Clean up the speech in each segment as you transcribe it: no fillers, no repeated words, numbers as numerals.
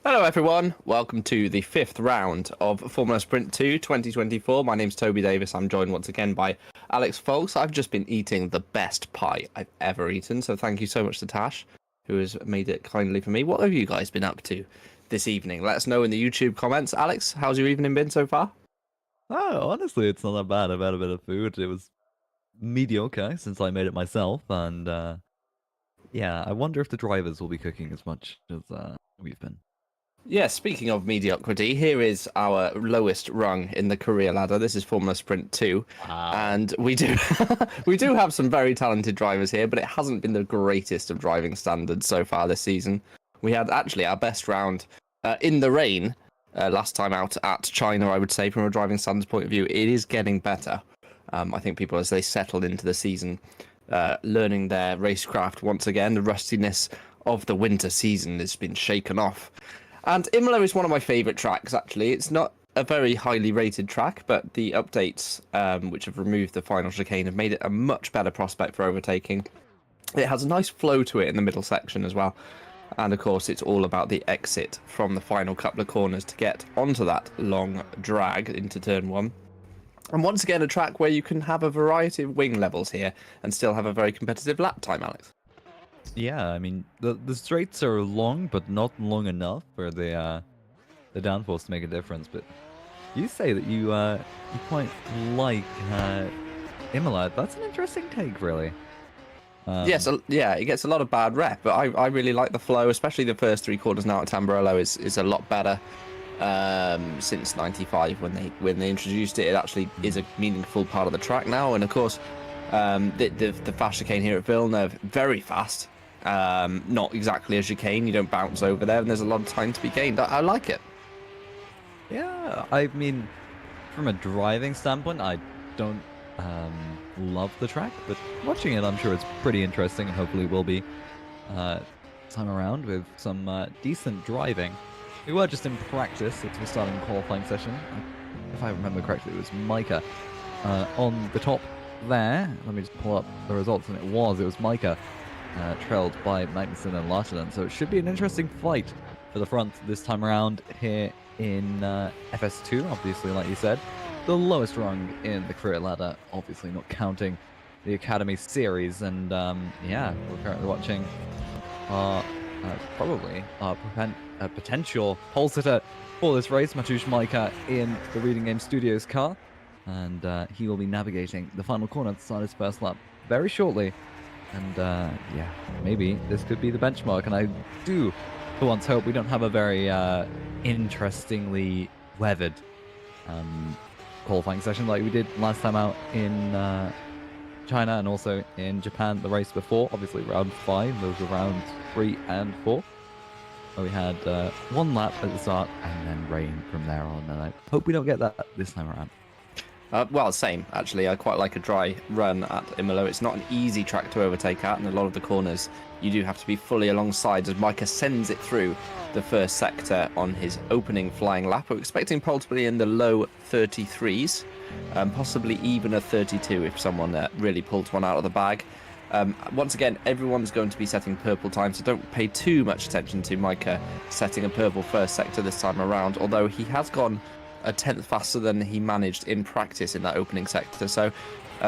Hello everyone, welcome to the 5th round of Formula Sprint 2 2024. My name's Toby Davis. I'm joined once again by Alex Foulkes. I've just been eating the best pie I've ever eaten, so thank you so much to Tash, who has made it kindly for me. What have you guys been up to this evening? Let us know in the YouTube comments. Alex, how's your evening been so far? Oh, honestly, it's not that bad. I've had a bit of food. It was mediocre since I made it myself, and yeah, I wonder if the drivers will be cooking as much as we've been. Yeah, speaking of mediocrity, here is our lowest rung in the career ladder. This is Formula Sprint 2. Wow. And we do have some very talented drivers here, but it hasn't been the greatest of driving standards so far this season. We had actually our best round in the rain last time out at China, I would say, from a driving standards point of view. It is getting better. I think people, as they settle into the season, learning their racecraft once again, the rustiness of the winter season has been shaken off. And Imola is one of my favourite tracks, actually. It's not a very highly rated track, but the updates, which have removed the final chicane, have made it a much better prospect for overtaking. It has a nice flow to it in the middle section as well. And, of course, it's all about the exit from the final couple of corners to get onto that long drag into turn 1. And once again, a track where you can have a variety of wing levels here and still have a very competitive lap time, Alex. Yeah, I mean, the straights are long, but not long enough for the downforce to make a difference. But you say that you quite like Imola. That's an interesting take, really. Yes, yeah, it gets a lot of bad rep, but I really like the flow, especially the first 3 quarters now at Tamburello is a lot better since '95 when they introduced it. It actually is a meaningful part of the track now, and of course, the fast chicane here at Villeneuve, very fast. Not exactly a chicane, you don't bounce over there, and there's a lot of time to be gained. I like it. Yeah, I mean, from a driving standpoint, I don't love the track, but watching it, I'm sure it's pretty interesting, and hopefully will be time around with some decent driving. We were just in practice at the start of the qualifying session. If I remember correctly, it was Micah on the top there. Let me just pull up the results, and it was Micah trailed by Magnussen and Larson, so it should be an interesting fight for the front this time around here in FS2, obviously, like you said. The lowest rung in the career ladder, obviously not counting the Academy Series, and yeah, we're currently watching probably our potential pole sitter for this race, Mateusz Micah, in the Reading Game Studios car, and he will be navigating the final corner to start his first lap very shortly. And yeah, maybe this could be the benchmark, and I do for once hope we don't have a very interestingly weathered qualifying session like we did last time out in China and also in Japan the race before. Obviously round 5, those were rounds 3 and 4. Where we had 1 lap at the start and then rain from there on, and I hope we don't get that this time around. Well, same, actually. I quite like a dry run at Imola. It's not an easy track to overtake at, and a lot of the corners you do have to be fully alongside as Micah sends it through the first sector on his opening flying lap. We're expecting pole to be in the low 33s, possibly even a 32 if someone really pulls one out of the bag. Once again, everyone's going to be setting purple time, so don't pay too much attention to Micah setting a purple first sector this time around, although he has gone a 10th faster than he managed in practice in that opening sector. So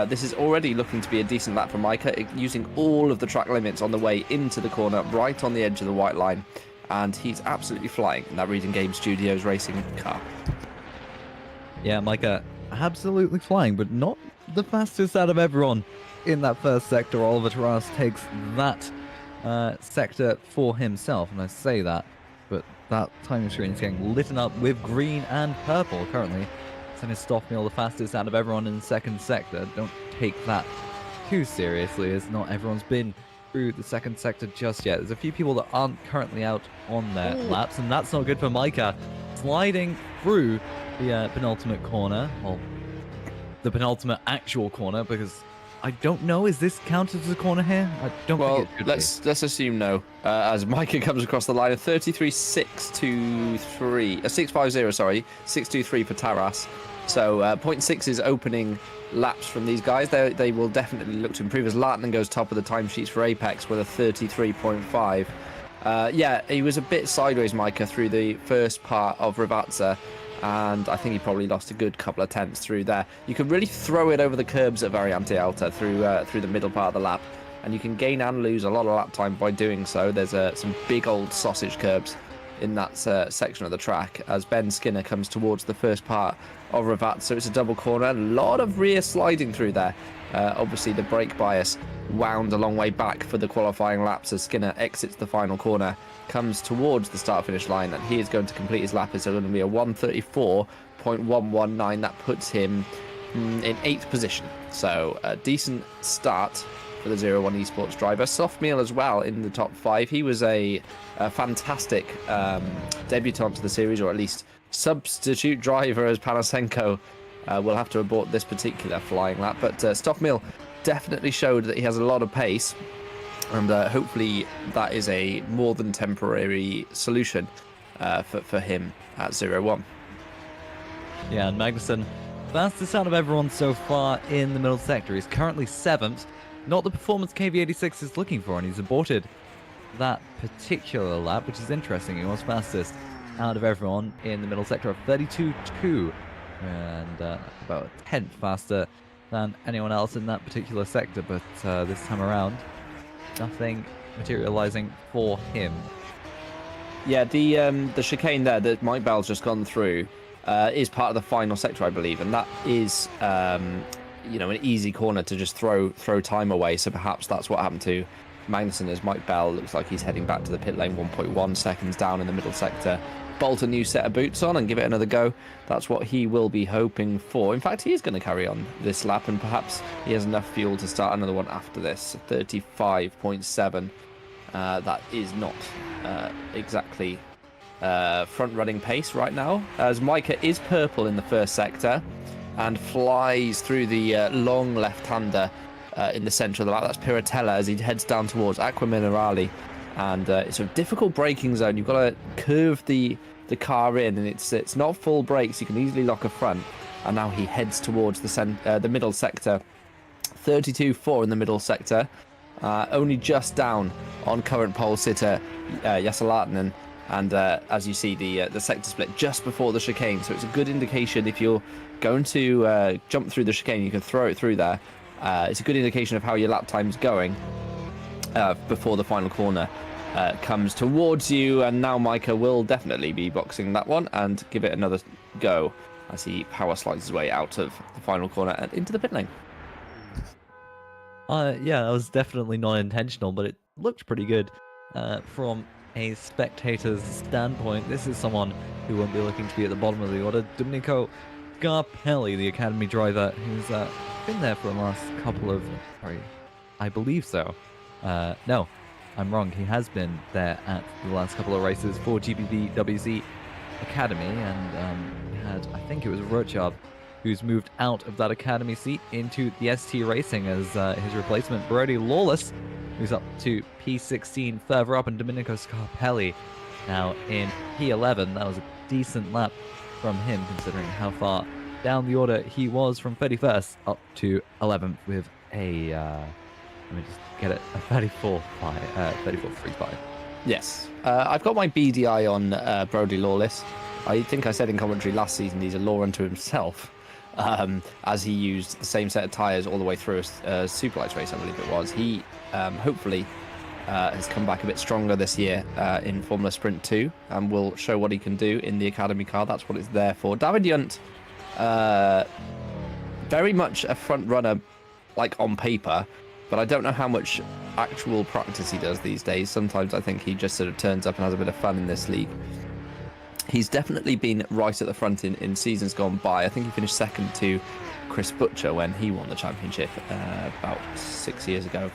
this is already looking to be a decent lap for Micah, using all of the track limits on the way into the corner, right on the edge of the white line, and he's absolutely flying in that Reading Game Studios racing car. Yeah, Micah absolutely flying, but not the fastest out of everyone in that first sector. Oliver Taras takes that sector for himself, and I say that, but that timing screen is getting lit up with green and purple currently. Sending Stoffmeal the fastest out of everyone in the second sector. Don't take that too seriously, as not everyone's been through the second sector just yet. There's a few people that aren't currently out on their laps, and that's not good for Micah. Sliding through the penultimate corner, well, the penultimate actual corner, because I don't know, is this counted as a corner here? I don't think it should let's assume no. As Micah comes across the line, a 33.623, 650, sorry, 623 for Taras. So 0.6 is opening laps from these guys. They will definitely look to improve as Lartnan goes top of the timesheets for Apex with a 33.5. Yeah, he was a bit sideways, Micah, through the first part of Rivazza, and I think he probably lost a good couple of tenths through there. You can really throw it over the curbs at Variante Alta through the middle part of the lap, and you can gain and lose a lot of lap time by doing so. There's some big old sausage curbs in that section of the track as Ben Skinner comes towards the first part of Rivazza. So it's a double corner, a lot of rear sliding through there. Obviously the brake bias wound a long way back for the qualifying laps as Skinner exits the final corner, comes towards the start finish line, and he is going to complete his lap. It's going to be a 134.119. that puts him in 8th position, so a decent start for the 01 Esports driver. Softmeal as well in the top 5. He was a fantastic debutant to the series, or at least substitute driver, as Panasenko will have to abort this particular flying lap. But Stoffmeal definitely showed that he has a lot of pace, and hopefully that is a more than temporary solution for him at 01. Yeah, and Magnusson, fastest out of everyone so far in the middle sector. He's currently 7th. Not the performance KV86 is looking for, and he's aborted that particular lap, which is interesting. He was fastest out of everyone in the middle sector of 32.2, and about a tenth faster than anyone else in that particular sector. But this time around, nothing materializing for him. Yeah, the chicane there that Mike Bell's just gone through is part of the final sector, I believe, and that is an easy corner to just throw time away. So perhaps that's what happened to Magnusson, as Mike Bell looks like he's heading back to the pit lane, 1.1 seconds down in the middle sector. Bolt a new set of boots on and give it another go. That's what he will be hoping for. In fact, he is going to carry on this lap, and perhaps he has enough fuel to start another one after this. 35.7. That is not exactly front-running pace right now, as Micah is purple in the first sector and flies through the long left-hander in the centre of the lap. That's Piratella as he heads down towards Aqua Minerale. And it's a difficult braking zone. You've got to curve the car in, and it's not full brakes. You can easily lock a front. And now he heads towards the middle sector. 32.4 in the middle sector. Only just down on current pole sitter Jesse Lahtinen. And as you see, the sector split just before the chicane. So it's a good indication if you're going to jump through the chicane, you can throw it through there. It's a good indication of how your lap time's going before the final corner comes towards you. And now Micah will definitely be boxing that one and give it another go as he power slides his way out of the final corner and into the pit lane. Yeah, that was definitely not intentional, but it looked pretty good from a spectator's standpoint. This is someone who won't be looking to be at the bottom of the order. Domenico Scarpelli, the academy driver, who's been there for the last couple of... Sorry, I believe so. No, I'm wrong. He has been there at the last couple of races for GPVWC Academy, and had, I think it was Rochab, who's moved out of that academy seat into the ST Racing as his replacement, Brody Lawless, who's up to P16 further up, and Domenico Scarpelli now in P11. That was a decent lap from him, considering how far down the order he was from 31st up to 11th with a, let me just get it, a 34.35. Yes. I've got my BDI on Brody Lawless. I think I said in commentary last season he's a law unto himself, as he used the same set of tyres all the way through a Superlights race, I believe it was. He hopefully has come back a bit stronger this year in Formula Sprint 2 and will show what he can do in the Academy car. That's what it's there for. David Yunt, very much a front runner, like on paper, but I don't know how much actual practice he does these days. Sometimes I think he just sort of turns up and has a bit of fun in this league. He's definitely been right at the front in seasons gone by. I think he finished second to Chris Butcher when he won the championship about 5 years ago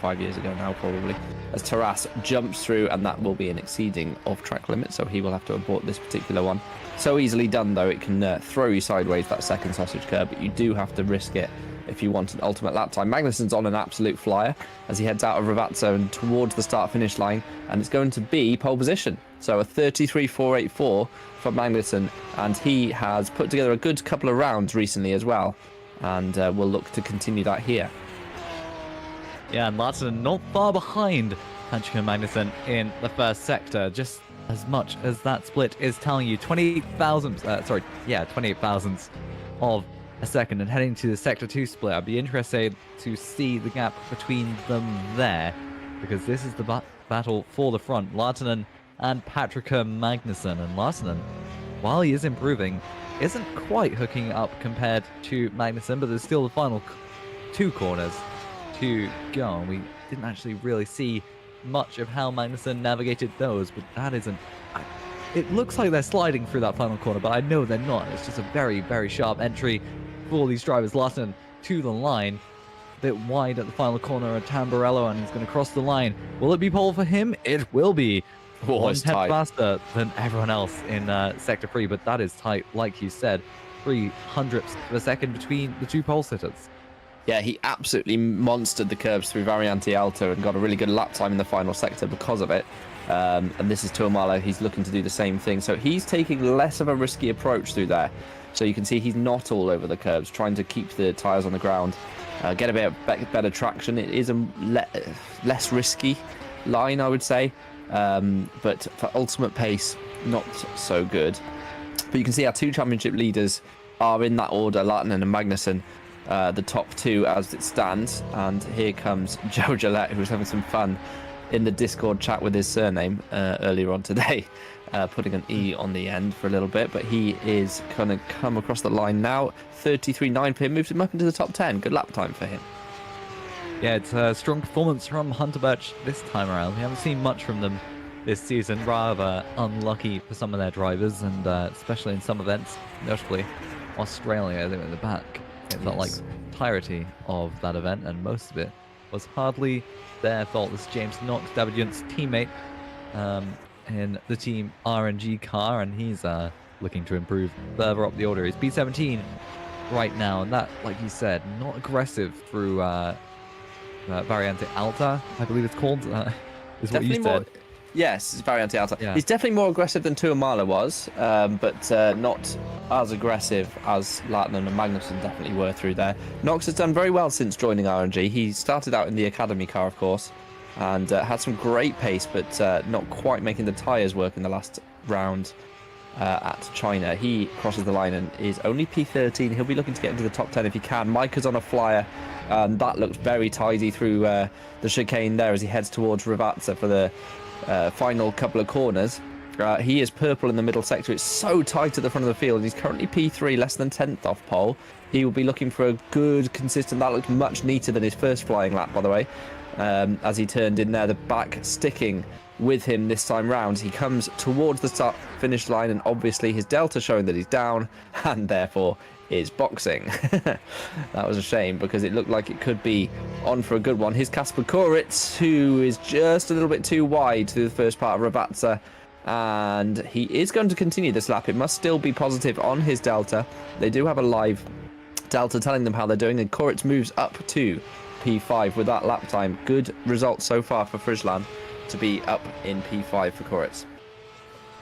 now probably, as Taras jumps through, and that will be an exceeding of track limit, so he will have to abort this particular one. So easily done though, it can throw you sideways, that second sausage curb, but you do have to risk it if you want an ultimate lap time. Magnussen's on an absolute flyer as he heads out of Ravazza and towards the start-finish line, and it's going to be pole position. So a 33.484 from Magnussen, and he has put together a good couple of rounds recently as well, and will look to continue that here. Yeah, and Larson not far behind Patrick Magnussen in the first sector, just as much as that split is telling you. 28 thousandths of a second, and heading to the Sector 2 split. I'd be interested to see the gap between them there, because this is the battle for the front. Lartanen and Patrika Magnussen. And Lartanen, while he is improving, isn't quite hooking up compared to Magnussen, but there's still the final 2 corners to go. We didn't actually really see much of how Magnussen navigated those, but that isn't... It looks like they're sliding through that final corner, but I know they're not. It's just a very, very sharp entry for these drivers. Lartanen to the line, a bit wide at the final corner of Tamburello, and he's going to cross the line. Will it be pole for him? It will be. One tenth faster than everyone else in Sector 3, but that is tight, like you said. 300ths of a second between the 2 pole sitters. Yeah, he absolutely monstered the curves through Variante Alta and got a really good lap time in the final sector because of it. And this is Imola. He's looking to do the same thing. So he's taking less of a risky approach through there. So you can see he's not all over the curves, trying to keep the tyres on the ground, get a bit of better traction. It is a less risky line, I would say. But for ultimate pace, not so good. But you can see our 2 championship leaders are in that order, Lartanen and Magnussen, the top 2 as it stands. And here comes Joe Gillette, who's having some fun in the Discord chat with his surname earlier on today, putting an E on the end for a little bit. But he is going to come across the line now. 33.9 for him, moves him up into the top 10. Good lap time for him. Yeah, it's a strong performance from Hunter Birch this time around. We haven't seen much from them this season. Rather unlucky for some of their drivers, and especially in some events, notably Australia. They were in the back. It felt like entirety of that event, and most of it was hardly their fault. This is James Knox, David Yunt's teammate, in the team RNG car, and he's looking to improve further up the order. He's P17 right now, and that, like you said, not aggressive through Variante Alta, I believe it's called, is what you said. Yes, it's Variante Alta. Yeah. He's definitely more aggressive than Imola was, but not as aggressive as Lartanen and Magnussen definitely were through there. Knox has done very well since joining RNG. He started out in the Academy car, of course, and had some great pace, but not quite making the tyres work in the last round at China. He crosses the line and is only P13. He'll be looking to get into the top 10 if he can. Micah's on a flyer. That looks very tidy through the chicane there as he heads towards Ravazza for the final couple of corners. He is purple in the middle sector. It's so tight at the front of the field. He's currently P3, less than 10th off pole. He will be looking for a good, consistent... That looks much neater than his first flying lap, by the way, as he turned in there. The back sticking with him this time round. He comes towards the start finish line, and obviously his delta showing that he's down, and therefore is boxing. That was a shame, because it looked like it could be on for a good one. Here's Kasper Koritz, who is just a little bit too wide through the first part of Rabatza, and he is going to continue this lap. It must still be positive on his delta. They do have a live delta telling them how they're doing, and Koritz moves up to P5 with that lap time. Good results so far for Friesland to be up in P5 for Koritz.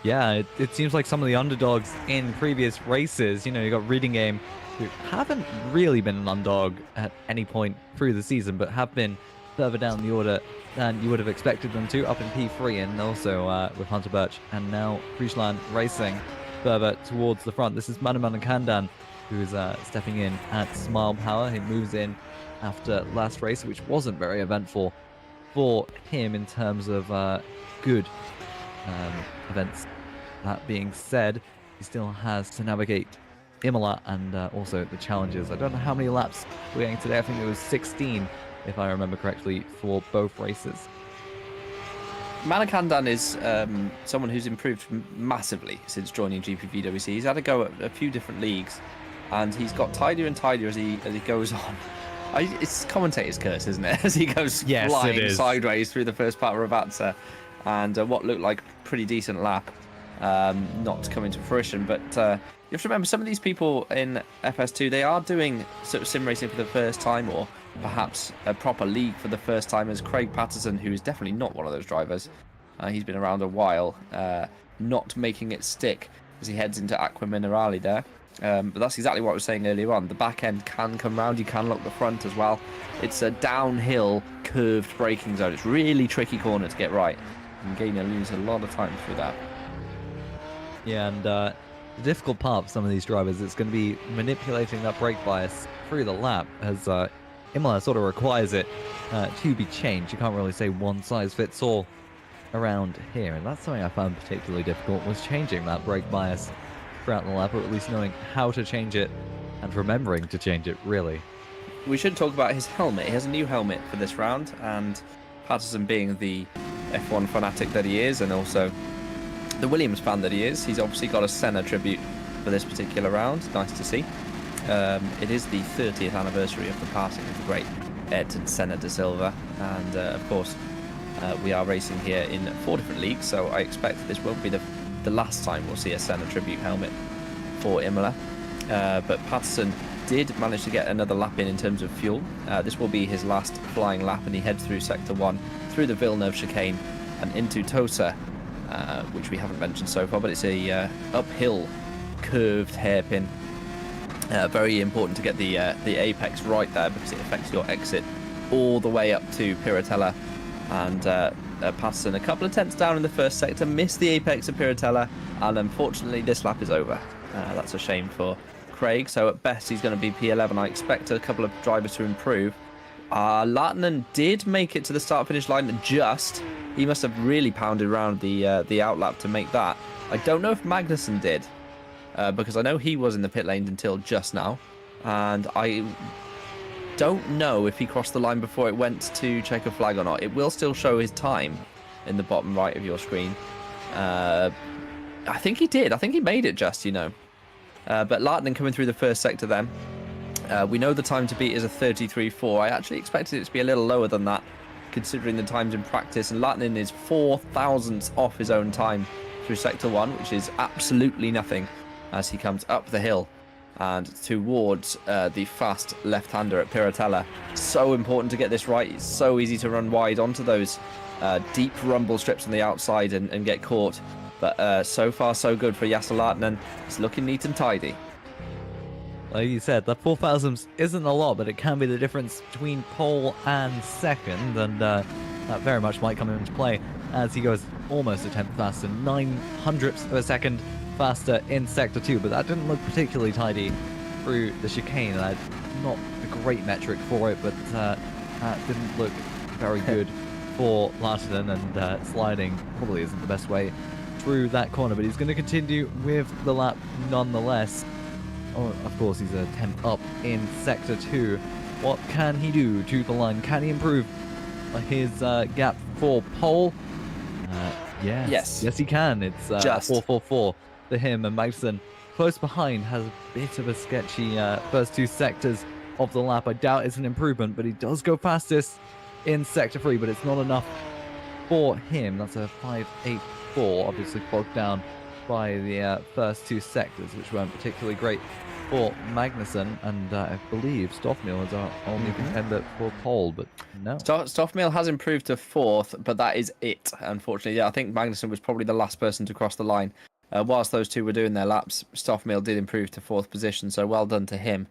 Yeah, it seems like some of the underdogs in previous races, you got Reading Game, who haven't really been an underdog at any point through the season, but have been further down the order than you would have expected them to, up in P3, and also with Hunter Birch, and now Friesland racing further towards the front. This is Manuman Kandan, who is stepping in at Smile Power. He moves in after last race, which wasn't very eventful for him in terms of good events. That being said, he still has to navigate Imola and also the challenges. I don't know how many laps we're getting today. I think it was 16, if I remember correctly, for both races. Manakandan is someone who's improved massively since joining GPVWC. He's had a go at a few different leagues, and he's got tidier and tidier as he goes on. It's commentator's curse, isn't it? As he goes flying sideways through the first part of Rabatza, and what looked like a pretty decent lap not coming to fruition. But you have to remember, some of these people in FS2, they are doing sort of sim racing for the first time, or perhaps a proper league for the first time, as Craig Patterson, who is definitely not one of those drivers. He's been around a while, not making it stick as he heads into Aqua Minerale there. But that's exactly what I was saying earlier on. The back end can come round, you can lock the front as well. It's a downhill curved braking zone. It's really tricky corner to get right, and Gainer loses a lot of time through that. Yeah, and the difficult part for some of these drivers is going to be manipulating that brake bias through the lap, as Imola sort of requires it to be changed. You can't really say one size fits all around here, and that's something I found particularly difficult, was changing that brake bias throughout the lap, or at least knowing how to change it and remembering to change it, really. We should talk about his helmet. He has a new helmet for this round, and Patterson, being the F1 fanatic that he is, and also the Williams fan that he is, he's obviously got a Senna tribute for this particular round. Nice to see. It is the 30th anniversary of the passing of the great Ayrton Senna da Silva, and of course we are racing here in 4 different leagues, so I expect this won't be the last time we'll see a Senna tribute helmet for Imola. But Patterson did manage to get another lap in terms of fuel. This will be his last flying lap, and he heads through Sector 1, through the Villeneuve chicane, and into Tosa, which we haven't mentioned so far, but it's a uphill curved hairpin. Very important to get the apex right there, because it affects your exit all the way up to Piratella. And Patterson, a couple of tenths down in the first sector, missed the apex of Piratella, and unfortunately this lap is over. That's a shame for Craig, so at best he's going to be P11. I expect a couple of drivers to improve. Lahtinen did make it to the start-finish line just. He must have really pounded around the outlap to make that. I don't know if Magnussen did, because I know he was in the pit lane until just now, and I don't know if he crossed the line before it went to check a flag or not. It will still show his time in the bottom right of your screen. I think he did. I think he made it just, But Lahtinen coming through the first sector then. We know the time to beat is a 33.4. I actually expected it to be a little lower than that, considering the times in practice. And Lahtinen is 4 thousandths off his own time through Sector 1, which is absolutely nothing, as he comes up the hill and towards the fast left-hander at Piratella. So important to get this right. It's so easy to run wide onto those deep rumble strips on the outside and get caught. But so far, so good for Jesse Lahtinen. It's looking neat and tidy. Like you said, that 4 thousandths isn't a lot, but it can be the difference between pole and second, and that very much might come into play as he goes almost a tenth faster, 900ths of a second faster in Sector 2, but that didn't look particularly tidy through the chicane. Not a great metric for it, but that didn't look very good for Lahtinen, and sliding probably isn't the best way through that corner, but he's going to continue with the lap nonetheless. Oh, of course, he's a tenth up in Sector 2. What can he do to the line? Can he improve his gap for pole? Yes, he can. It's Just. 4-4-4 for him, and Magnussen close behind has a bit of a sketchy first 2 sectors of the lap. I doubt it's an improvement, but he does go fastest in sector 3, but it's not enough for him. That's a 5.84, obviously bogged down by the first 2 sectors, which weren't particularly great for Magnussen, and I believe Stoffmeal is our only contender for pole, but no. Stoffmeal has improved to 4th, but that is it, unfortunately. Yeah, I think Magnussen was probably the last person to cross the line. Whilst those two were doing their laps, Stoffmeal did improve to 4th position, so well done to him.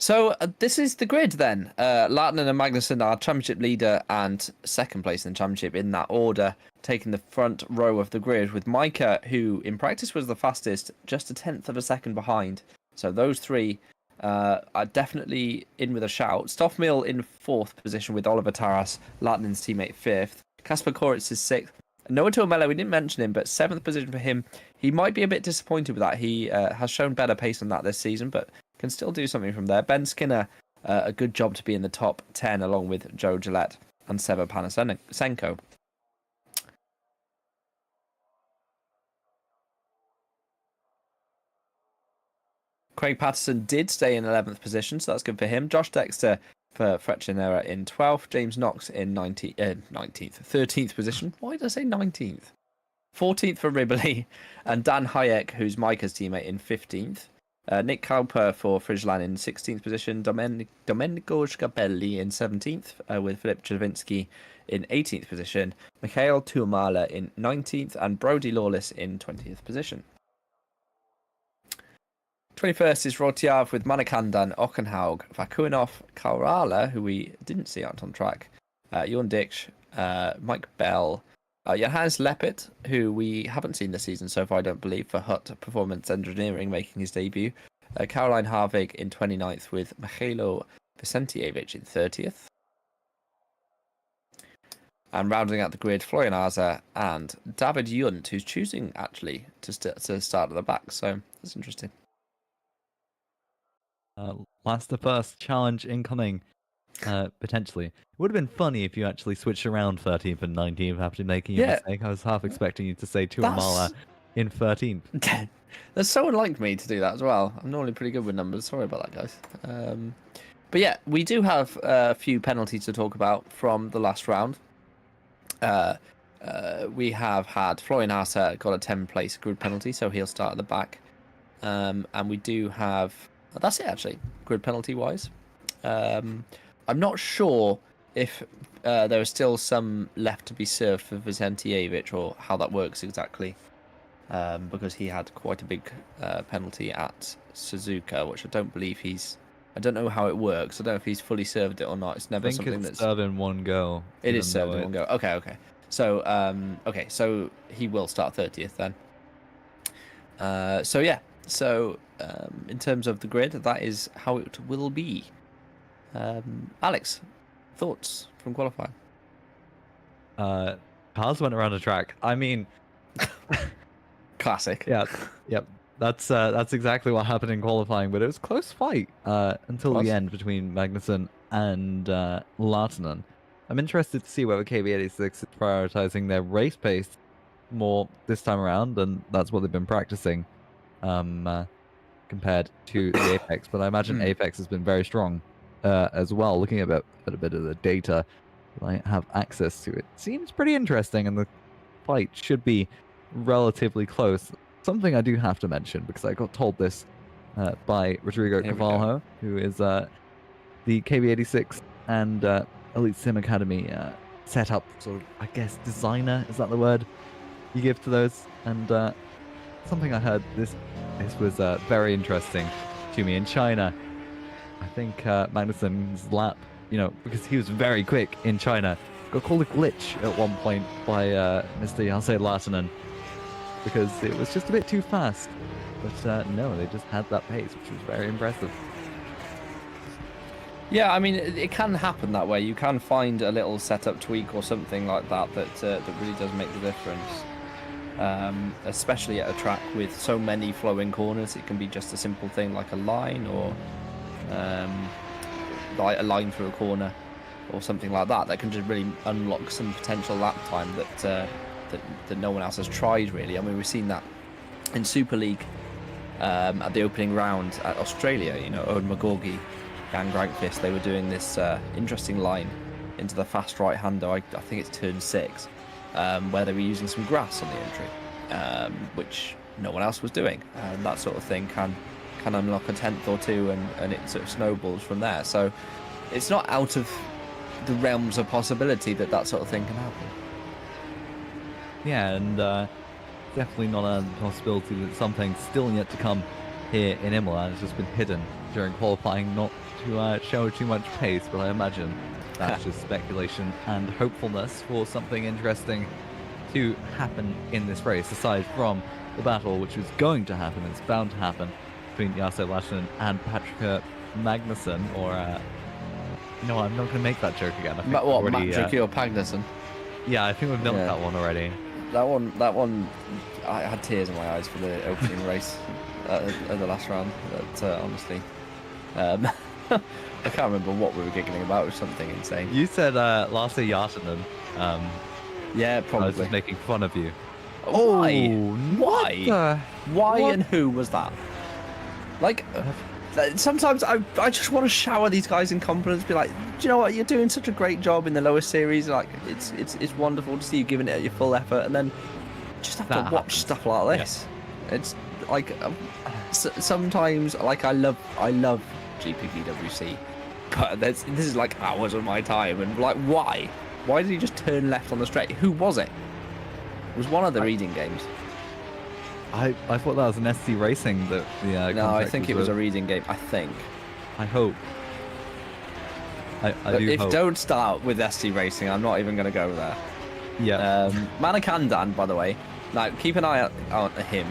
So this is the grid then. Lautinen and Magnussen are championship leader and 2nd place in the championship in that order, taking the front row of the grid, with Micah, who in practice was the fastest, just a 1/10 of a second behind. So those 3 are definitely in with a shout. Stoffmeal in 4th position with Oliver Taras, Lautinen's teammate 5th. Kasper Koritz is 6th. Noah Tuomela, we didn't mention him, but 7th position for him. He might be a bit disappointed with that. He has shown better pace than that this season, but can still do something from there. Ben Skinner, a good job to be in the top 10, along with Joe Gillette and Seba Panasenko. Craig Patterson did stay in 11th position, so that's good for him. Josh Dexter for Frechenera in 12th. James Knox in 13th position. Why did I say 19th? 14th for Ribbley. And Dan Hayek, who's Micah's teammate, in 15th. Nick Cowper for Friesland in 16th position. Domenico Scapelli in 17th, with Filip Czerwinski in 18th position. Mikhail Tuomala in 19th, and Brody Lawless in 20th position. 21st is Rotjav with Manakandan, Ockenhaug, Vakuinov, Kaurala, who we didn't see out on track, Jorn Dix, Mike Bell, Johannes Lepit, who we haven't seen this season so far, I don't believe, for Hut Performance Engineering, making his debut. Caroline Harvig in 29th, with Michailo Vicentievich in 30th. And rounding out the grid, Florian Arza and David Yunt, who's choosing, actually, to start at the back. So that's interesting. Last to first challenge incoming, potentially. It would have been funny if you actually switched around 13th and 19th after making a mistake. I was half expecting you to say Tuomala in 13th. That's so unlike me to do that as well. I'm normally pretty good with numbers. Sorry about that, guys. But yeah, we do have a few penalties to talk about from the last round. We have had Florian Arza got a 10-place grid penalty, so he'll start at the back. And we do have... That's it, actually, grid penalty-wise. I'm not sure if there are still some left to be served for Vicentievich, or how that works exactly, because he had quite a big penalty at Suzuka, which I don't believe he's... I don't know how it works. I don't know if he's fully served it or not. It's never something that's... served in one go. It is served in one go. Okay. So, so he will start 30th then. In terms of the grid, that is how it will be. Alex, thoughts from qualifying? Cars went around the track. I mean, classic. Yeah, yep. That's exactly what happened in qualifying, but it was a close fight until the end between Magnussen and Lautinen. I'm interested to see whether KB86 is prioritizing their race pace more this time around, and that's what they've been practicing compared to the Apex. But I imagine Apex has been very strong as well. Looking at a bit of the data I have access to, it seems pretty interesting, and the fight should be relatively close. Something I do have to mention, because I got told this by Rodrigo Cavallo, who is the KB86 and Elite Sim Academy setup sort of, I guess, designer, is that the word you give to those? And something I heard, this was very interesting to me. In China, I think Magnussen's lap, because he was very quick in China, got called a glitch at one point by Mr. Jose Lautinen, because it was just a bit too fast. But no, they just had that pace, which was very impressive. Yeah, I mean, it can happen that way. You can find a little setup tweak or something like that that really does make the difference. Especially at a track with so many flowing corners. It can be just a simple thing like a line, or like a line through a corner, or something like that. That can just really unlock some potential lap time that that no one else has tried really. I mean, we've seen that in Super League at the opening round at Australia. You know, Owen McGorgy, Jan Grankvist, they were doing this interesting line into the fast right-hander. I think it's turn 6, where they were using some grass on the entry, which no one else was doing. And that sort of thing can unlock a 10th or two, and it sort of snowballs from there. So it's not out of the realms of possibility that sort of thing can happen. Yeah, and definitely not a possibility that something still yet to come here in Imola has just been hidden during qualifying, not to show too much pace, but I imagine that's just speculation and hopefulness for something interesting to happen in this race, aside from the battle which is going to happen, it's bound to happen, between Yasso Lassinen and Patrick Magnussen, or no, I'm not going to make that joke again. I think Patrick or Pagnussen? Yeah, I think we've milked that one already. That one, I had tears in my eyes for the opening race at the last round. But honestly, I can't remember what we were giggling about. It was something insane. You said Lasse Yartinen. Yeah, probably. I was just making fun of you. Oh, Why? Why and who was that? Like, sometimes I just want to shower these guys in confidence. Be like, do you know what? You're doing such a great job in the lower series. Like, it's wonderful to see you giving it your full effort, and then just have to watch stuff like this. Yeah. It's like sometimes, like, I love GPVWC, but this is like hours of my time, and like, why? Why did he just turn left on the straight? Who was it? It was one of the reading games. I thought that was an SC Racing that the no, I think it was a reading game. I think. I hope. I do if hope. Don't start with SC Racing, I'm not even going to go there. Yeah. Manikandan, by the way. Now keep an eye out on him.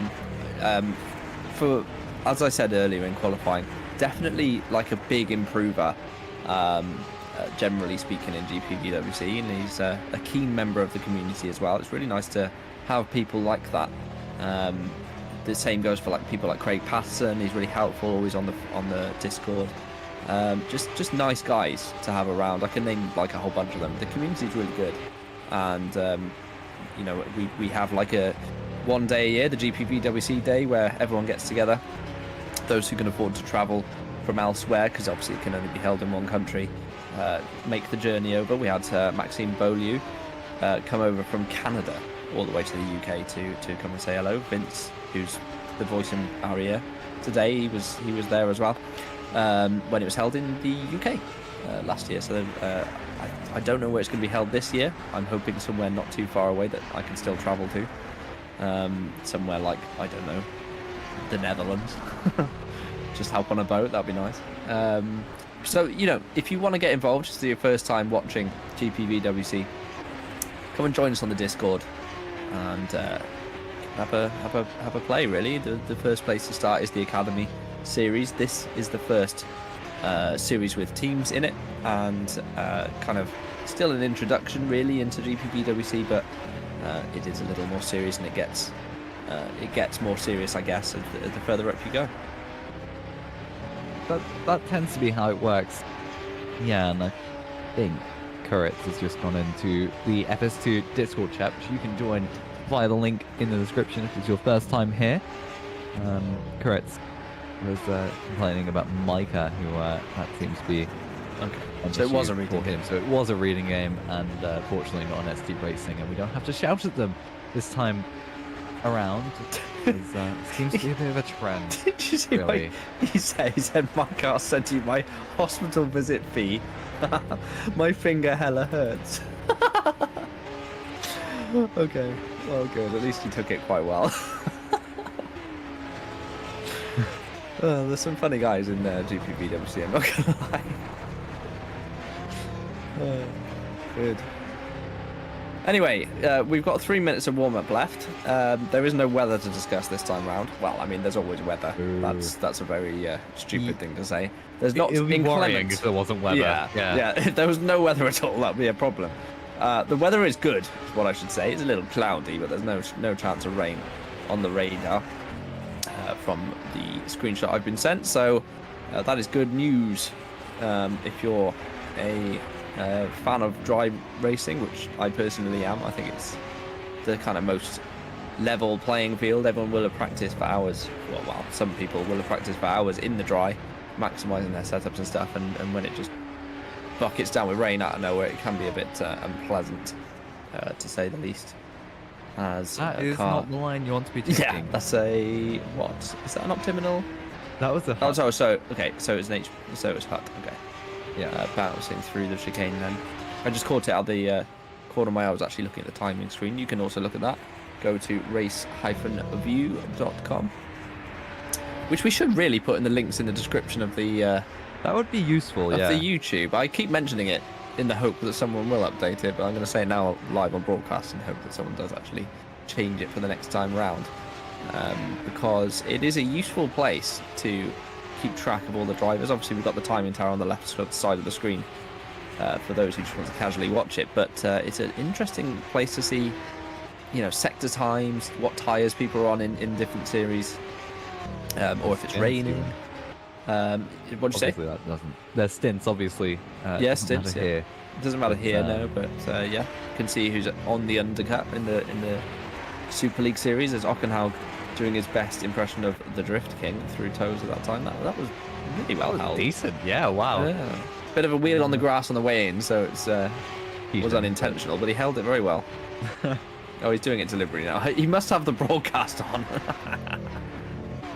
For, as I said earlier in qualifying, definitely like a big improver. Generally speaking, in GPVWC, and he's a keen member of the community as well. It's really nice to have people like that. The same goes for like people like Craig Patterson. He's really helpful, always on the Discord. Just nice guys to have around. I can name like a whole bunch of them. The community is really good, and you know, we have like a one day a year, the GPVWC day, where everyone gets together. Those who can afford to travel from elsewhere, because obviously it can only be held in one country, make the journey over. We had Maxime Beaulieu come over from Canada all the way to the UK to come and say hello. Vince, who's the voice in our ear today, he was there as well when it was held in the UK last year. So I don't know where it's going to be held this year. I'm hoping somewhere not too far away that I can still travel to. Somewhere like, I don't know, the Netherlands. Just help on a boat, that'd be nice. So, you know, if you want to get involved, just your first time watching GPVWC, come and join us on the Discord and have a play. Really, the first place to start is the Academy series. This is the first series with teams in it, and kind of still an introduction really into GPVWC, but it is a little more serious, and it gets more serious, I guess, the further up you go. That tends to be how it works. Yeah, and I think Kuritz has just gone into the FS2 Discord chat, which you can join via the link in the description if it's your first time here. Kuritz was complaining about Micah, who that seems to be... Okay. So it was a reading game. So it was a reading game, and fortunately not on ST Racing, and we don't have to shout at them this time around. It seems to be a bit of a trend. Did you see really. What he said, my car sent you my hospital visit fee. My finger hella hurts. Okay, well, good. At least you took it quite well. There's some funny guys in GPVWC, I'm not gonna lie. Good. Anyway, we've got 3 minutes of warm-up left. There is no weather to discuss this time round. Well, I mean, there's always weather. Ooh. That's a very stupid thing to say. There's not it would be worrying inclement. if there wasn't weather. Yeah. If there was no weather at all, that'd be a problem. The weather is good, is what I should say. It's a little cloudy, but there's no chance of rain on the radar from the screenshot I've been sent. So that is good news. If you're a fan of dry racing, which I personally am, I think it's the kind of most level playing field. Everyone will have practiced for hours. Well, some people will have practiced for hours in the dry, maximising their setups and stuff. And when it just buckets down with rain out of nowhere, it can be a bit unpleasant, to say the least. As That a is car. not the line you want to be taking. Yeah, that's a what? Is that an optimal? That was the. Oh, so okay, so it's an so it's hut. Okay, Yeah. bouncing through the chicane. Then I just caught it out the corner of my eye. I was actually looking at the timing screen. You can also look at that. Go to race-view.com, which we should really put in the links in the description of the That would be useful. of Yeah. the YouTube. I keep mentioning it in the hope that someone will update it, but I'm going to say it now live on broadcast in hope that someone does actually change it for the next time round, because it is a useful place to keep track of all the drivers. Obviously, we've got the timing tower on the left side of the screen for those who just want to casually watch it, but it's an interesting place to see, you know, sector times, what tyres people are on in different series, or if it's raining. What'd you say? Obviously, that doesn't. There's stints, obviously. Yeah, doesn't stints, matter yeah. here. It doesn't matter But, here, no, but yeah, you can see who's on the undercut in the Super League series. There's Ockenhaug doing his best impression of the Drift King through toes at that time. That was really well That was held. decent. Yeah. Wow. Yeah. Bit of a wheel on the grass on the way in, so it's He was did, unintentional, but he held it very well. Oh, he's doing it deliberately now. He must have the broadcast on.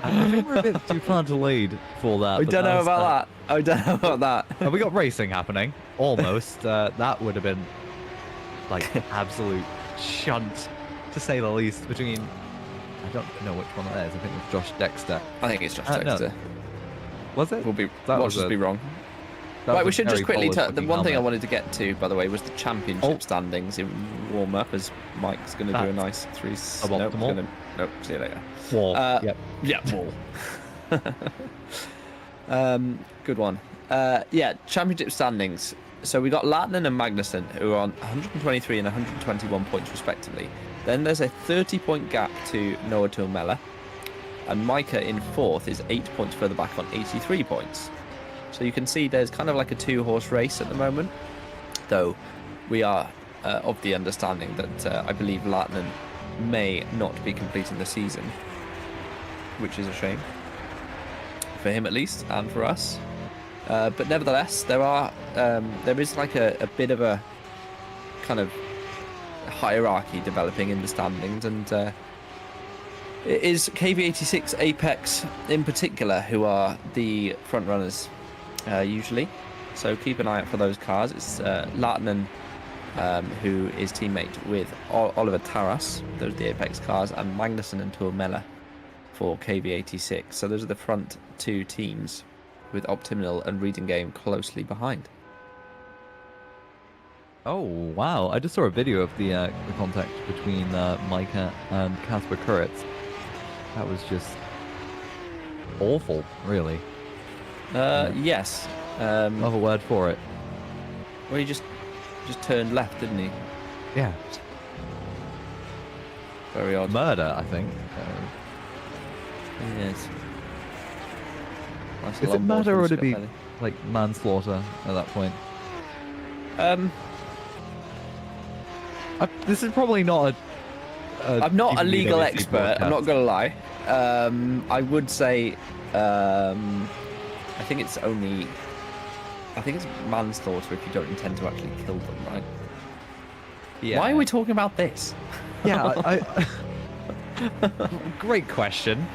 I think we're a bit too far delayed for that. I but don't know was, about that. I don't know about that. Have we got racing happening? Almost. That would have been like absolute shunt, to say the least. Between, I don't know which one that is. I think it was Josh Dexter. I think it's just No. Dexter. Was it? We'll be. That Watch was us a- be wrong. That Right, was we a should just very quickly. The solid-looking one thing I helmet. wanted to get to, by the way, was the championship Oh. standings in warm up. As Mike's going to do a That's nice three. suboptimal. Nope. See you later. Wall. Yep. Yeah, wall. Good one. Yeah, championship standings. So we got Lattinen and Magnussen, who are on 123 and 121 points respectively. Then there's a 30-point gap to Noah Tulmela, and Micah in fourth is 8 points further back on 83 points. So you can see there's kind of like a two-horse race at the moment, though we are of the understanding that I believe Lattinen may not be completing the season, which is a shame for him at least, and for us. But nevertheless, there is like a bit of a kind of hierarchy developing in the standings, and it is KV86 Apex in particular who are the front runners usually. So keep an eye out for those cars. It's Lattinen, who is teammate with Oliver Taras. Those are the Apex cars, and Magnussen and Tulmela for KV86. So those are the front two teams, with Optimal and Reading Game closely behind. Oh wow! I just saw a video of the contact between Micah and Casper Kuritz. That was just awful, really. Yes. Another word for it. Well, he just turned left, didn't he? Yeah. Very odd. Murder, I think. Yes. Nice Is it long ball murder from or would it Scott be Kelly. like manslaughter at that point? This is probably not a I'm not a legal GPVWC expert. I'm not broadcast. gonna lie. I would say, I think it's manslaughter if you don't intend to actually kill them, right? Yeah. Why are we talking about this? Yeah. Great question.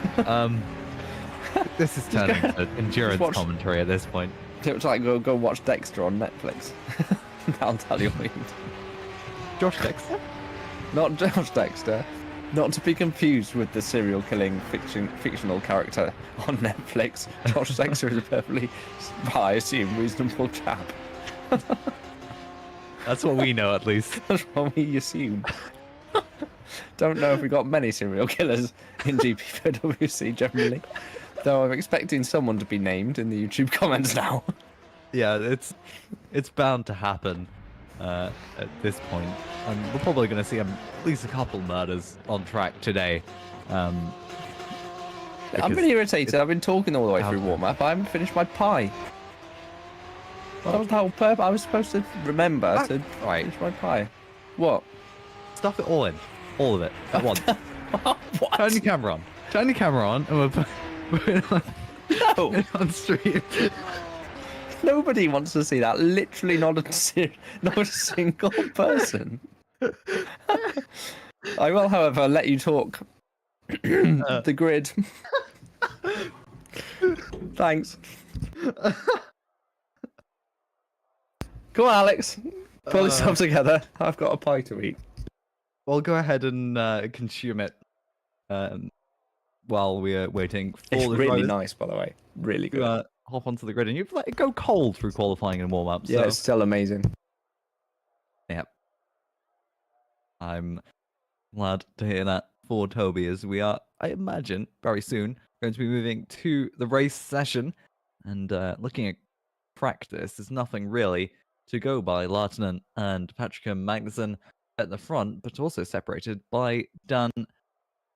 This is turning to endurance watch- commentary at this point. It's like go watch Dexter on Netflix. That'll tell you what you do. Josh Dexter? Not Josh Dexter. Not to be confused with the serial killing fictional character on Netflix. Josh Dexter is a perfectly, I assume, reasonable chap. That's what we know, at least. That's what we assume. Don't know if we've got many serial killers in GPVWC generally. Though I'm expecting someone to be named in the YouTube comments now. Yeah, it's bound to happen at this point. And we're probably going to see at least a couple murders on track today. I'm because really irritated. I've been talking all the way through Okay. warm-up. I haven't finished my pie. That was the whole purpose. I was supposed to remember to Right. finish my pie. What? Stuff it all in. All of it at once. What? Turn your camera on. Turn your camera on, and we'll put it on, No. on stream. Nobody wants to see that. Literally not not a single person. I will, however, let you talk. The grid. Thanks. Come on, Alex. Pull yourself together. I've got a pie to eat. We'll go ahead and consume it while we're waiting for It's the really drivers nice, by the way. Really good. to hop onto the grid. And you've let it go cold through qualifying and warm up. Yeah, So it's still amazing. I'm glad to hear that for Toby, as we are, I imagine, very soon going to be moving to the race session. And looking at practice, there's nothing really to go by. Lahtinen and Patrick Magnussen at the front, but also separated by Dan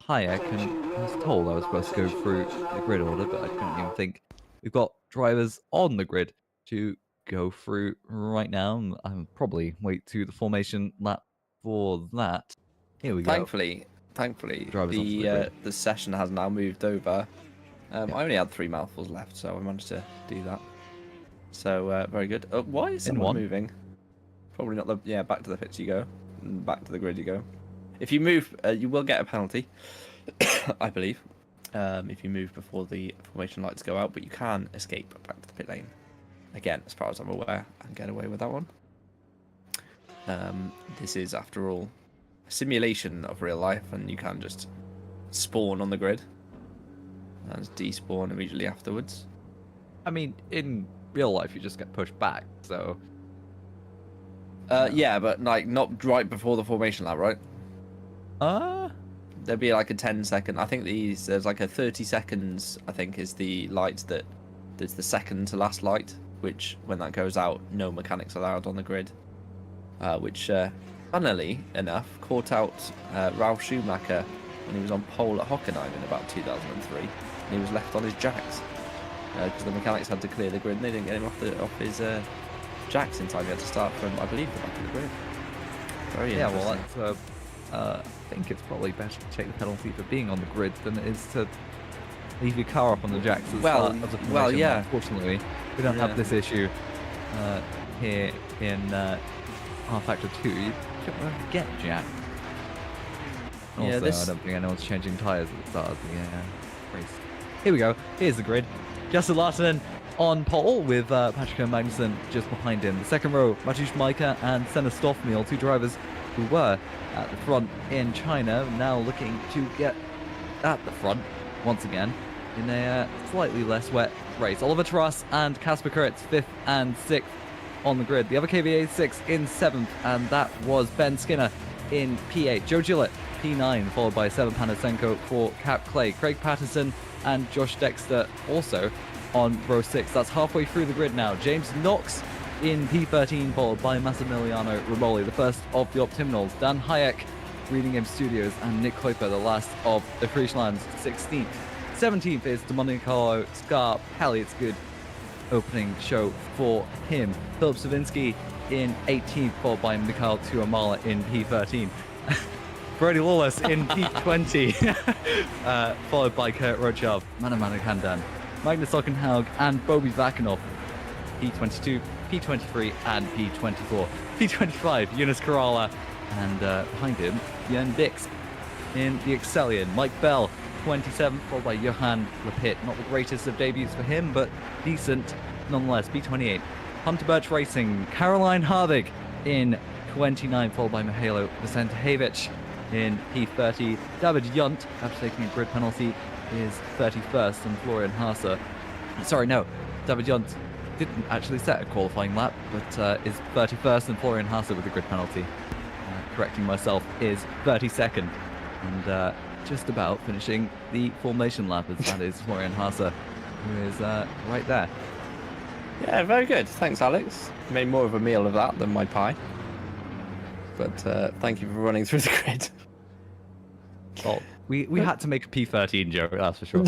Hayek. And I was told I was supposed to go through the grid order, but I couldn't even think. We've got drivers on the grid to go through right now. I'll probably wait to the formation lap for that. Here we go. Thankfully, Drivers onto the grid. the session has now moved over. I only had 3 mouthfuls left, so I managed to do that. So very good. Why is In someone one. moving? Probably not the. Yeah, back to the pits you go. And back to the grid you go. If you move, you will get a penalty, I believe. If you move before the formation lights go out, but you can escape back to the pit lane. Again, as far as I'm aware, and get away with that one. This is, after all, a simulation of real life, and you can just spawn on the grid and despawn immediately afterwards. I mean, in real life, you just get pushed back, so... Yeah, but like not right before the formation lap, right? There'd be like a 10-second. I think there's like a 30 seconds. I think is the light there's the second to last light, which when that goes out, no mechanics allowed on the grid. Which, funnily enough, caught out Ralf Schumacher when he was on pole at Hockenheim in about 2003, and he was left on his jacks because the mechanics had to clear the grid and they didn't get him off his jacks in time. He had to start from, I believe, the back of the grid. Very Yeah, interesting. well, that's, I think it's probably better to take the penalty for being on the grid than it is to leave your car up on the jacks at the start of the formation. yeah. Unfortunately, we don't have this issue here in R-Factor 2. You don't get jack. Also, I don't think anyone's changing tyres at the start of the race. Here we go. Here's the grid. Justin Lahtinen on pole with Patrick Magnussen just behind him. The second row, Matthew Schmeicher and Senna Stoffmeal, 2 drivers who were at the front in China, now looking to get at the front once again in a slightly less wet race. Oliver Truss and Kasper Kuritz 5th and 6th on the grid. The other KVA 6 in 7th, and that was Ben Skinner in P8. Joe Gillett P9, followed by Seven Panasenko for Cap Clay. Craig Patterson and Josh Dexter also on row 6. That's halfway through the grid now. James Knox in P13, followed by Massimiliano Riboli, the first of the Optiminals. Dan Hayek, Reading Game Studios, and Nick Kuiper, the last of the Frieslands, 16th. 17th is Domenico Scarpelli. It's good opening show for him. Philip Savinsky in 18th, followed by Mikhail Tuamala in P13. Brody Lawless in P20, followed by Kurt Rochov, Manamana Kandan, Magnus Ockenhaug, and Bobby Vakanov, P22, P23, and P24. P25, Yunus Kerala, and behind him, Jan Dix in the Excellion. Mike Bell, 27th, followed by Johan Lepitt. Not the greatest of debuts for him, but decent nonetheless. P28, Hunter Birch Racing, Caroline Harvig in 29th, followed by Mihailo Vicentjevic in P30. David Yunt, after taking a grid penalty, is 31st, and Florian Haase. Sorry, no, David Yunt didn't actually set a qualifying lap, but is 31st, and Florian Haase with a grid penalty, correcting myself, is 32nd, and just about finishing the formation lap, as that is Florian Haase, who is right there. Yeah, very good. Thanks, Alex. Made more of a meal of that than my pie. But thank you for running through the grid. Well, we had to make a P13 joke, that's for sure.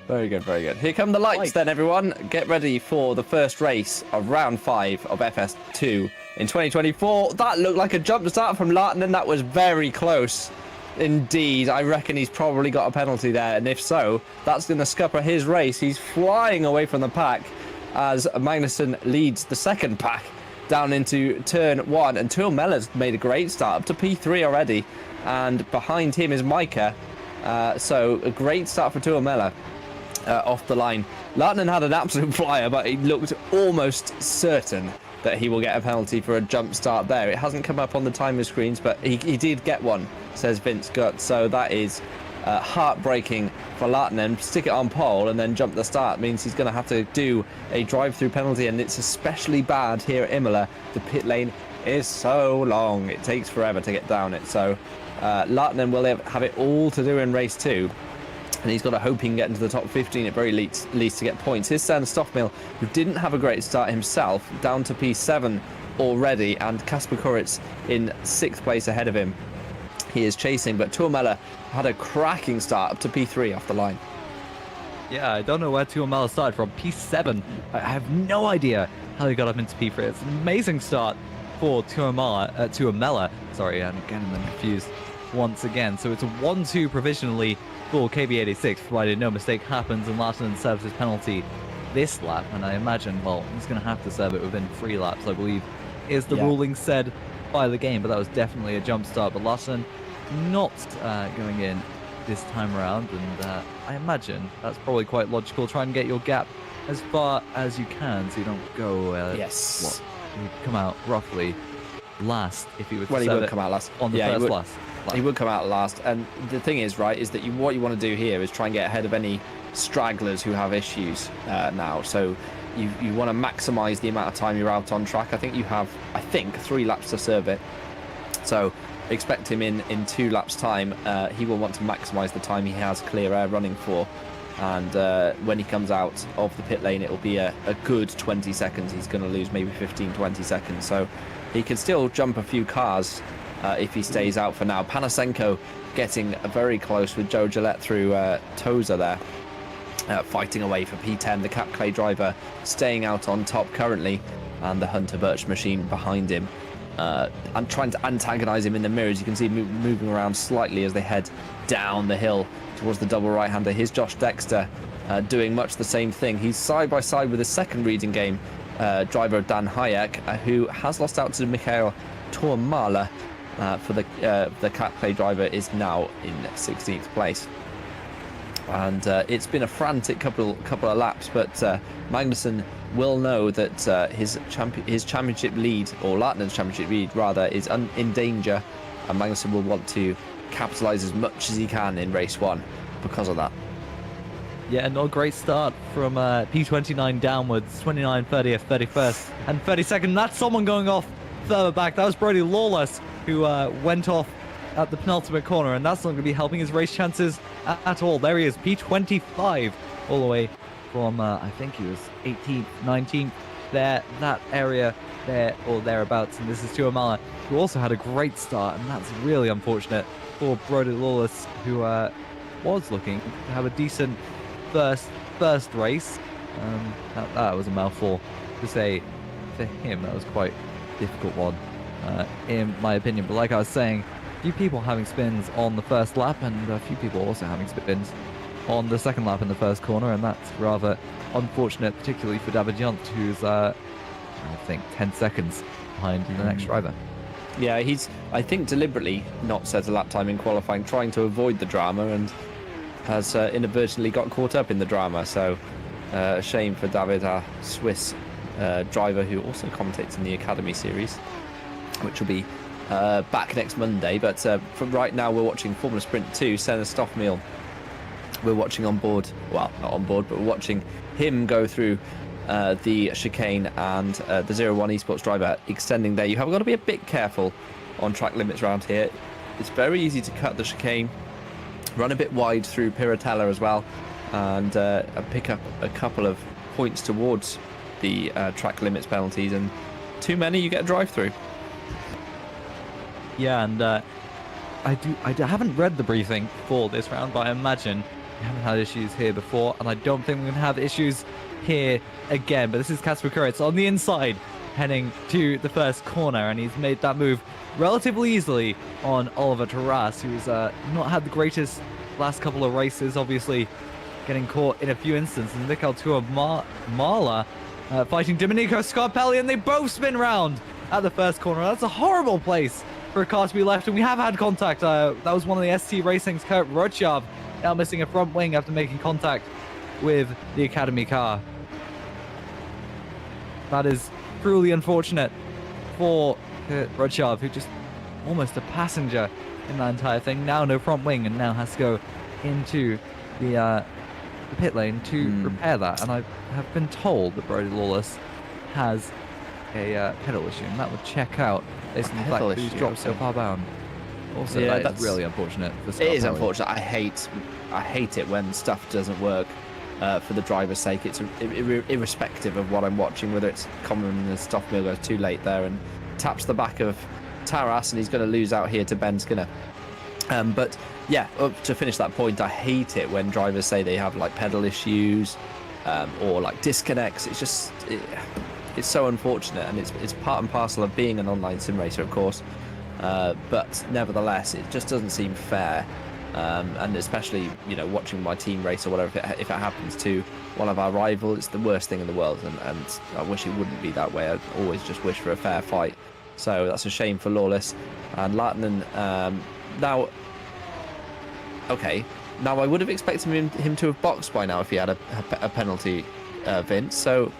Very good, very good. Here come the lights then, everyone. Get ready for the first race of round 5 of FS2 in 2024. That looked like a jump start from Lartenen. That was very close indeed. I reckon he's probably got a penalty there, and if so, that's going to scupper his race. He's flying away from the pack as Magnusson leads the second pack down into turn 1, and Tuomela's made a great start up to P3 already, and behind him is Micah. So a great start for Tuomela off the line. Lartenen had an absolute flyer, but he looked almost certain that he will get a penalty for a jump start there. It hasn't come up on the timer screens, but he did get one, says Vince Gutt. So that is heartbreaking for Lartenen. Stick it on pole and then jump the start means he's going to have to do a drive-through penalty, and it's especially bad here at Imola. The pit lane is so long. It takes forever to get down it. So Lartenen will have it all to do in race 2. And he's got to hope he can get into the top 15 at very least to get points. His son Stoffmill, who didn't have a great start himself, down to P7 already, and Kasper Kuritz in 6th place ahead of him. He is chasing, but Tuomela had a cracking start up to P3 off the line. Yeah, I don't know where Tuomela started from. P7. I have no idea how he got up into P3. It's an amazing start for Tuomela. Sorry, I'm getting them confused once again. So it's a 1-2 provisionally for KB86, provided no mistake happens and Lartenen serves his penalty this lap. And I imagine, well, he's going to have to serve it within 3 laps, I believe, is the ruling said by the game. But that was definitely a jump start. But Lartenen not going in this time around, and I imagine that's probably quite logical. Try and get your gap as far as you can so you don't go yes, you come out roughly last if you were to he would come out last on the first last. He would come out last, and the thing is, right, is that what you want to do here is try and get ahead of any stragglers who have issues now. So you want to maximise the amount of time you're out on track. I think you have 3 laps to serve it. So expect him in 2 laps time. He will want to maximise the time he has clear air running for, and when he comes out of the pit lane, it will be a good 20 seconds. He's going to lose maybe 15-20 seconds, so he can still jump a few cars if he stays out for now. Panasenko getting very close with Joe Gillette through Toza there, fighting away for P10. The Cap Clay driver staying out on top currently, and the Hunter Birch machine behind him. And trying to antagonise him in the mirrors. You can see him moving around slightly as they head down the hill towards the double right-hander. Here's Josh Dexter doing much the same thing. He's side by side with the second reading game driver Dan Hayek, who has lost out to Mikhail Tuomela for the Cat Play driver, is now in 16th place. And it's been a frantic couple of laps, but Magnusson will know that his championship lead, or Lartenen's championship lead rather, is in danger, and Magnusson will want to capitalise as much as he can in race 1 because of that. Yeah, not a great start from P29 downwards, 29, 30th, 31st, and 32nd. That's someone going off further back. That was Brody Lawless, who went off at the penultimate corner, and that's not going to be helping his race chances at all. There he is, P25, all the way from, I think he was 18th, 19th, there, that area there, or thereabouts. And this is Tuomela, who also had a great start, and that's really unfortunate for Brody Lawless, who was looking to have a decent first race. That was a mouthful to say for him. That was quite a difficult one, in my opinion. But like I was saying, a few people having spins on the first lap, and a few people also having spins on the second lap in the first corner, and that's rather unfortunate, particularly for David Junt, who's I think 10 seconds behind the next driver. Yeah, he's, I think, deliberately not set a lap time in qualifying, trying to avoid the drama, and has inadvertently got caught up in the drama. So a shame for David, our Swiss driver, who also commentates in the Academy Series, which will be back next Monday. But for right now, we're watching Formula Sprint 2, Senna Stoffmill. We're watching on board, well, not on board, but we're watching him go through the chicane, and the 01 Esports driver extending there. You have got to be a bit careful on track limits around here. It's very easy to cut the chicane, run a bit wide through Piratella as well, and pick up a couple of points towards the track limits penalties, and too many, you get a drive through. Yeah, and I haven't read the briefing for this round, but I imagine we haven't had issues here before, and I don't think we're going to have issues here again. But this is Kasper Kuritz on the inside heading to the first corner, and he's made that move relatively easily on Oliver Taras, who's not had the greatest last couple of races, obviously getting caught in a few instances. And look out to Marla fighting Domenico Scarpelli, and they both spin round at the first corner. That's a horrible place for a car to be left, and we have had contact. That was one of the ST Racing's Kurt Rutschab, now missing a front wing after making contact with the Academy car. That is truly unfortunate for Kurt Rutschab, who just almost a passenger in that entire thing. Now no front wing, and now has to go into the pit lane to repair that. And I have been told that Brody Lawless has a pedal issue, and that would check out based on the fact that he's dropped so far bound. Also, yeah, that's really unfortunate. It is unfortunate. I hate it when stuff doesn't work for the driver's sake. It's irrespective of what I'm watching, whether it's common and Stoffmill goes too late there and taps the back of Taras, and he's going to lose out here to Ben Skinner. But yeah, to finish that point, I hate it when drivers say they have like pedal issues or like disconnects. It's just it's so unfortunate, and it's part and parcel of being an online sim racer, of course. But nevertheless, it just doesn't seem fair. And especially, you know, watching my team race or whatever, if it happens to one of our rivals, it's the worst thing in the world. And I wish it wouldn't be that way. I always just wish for a fair fight. So that's a shame for Lawless and Lattinen. Now, okay. Now I would have expected him to have boxed by now if he had a penalty, Vince. So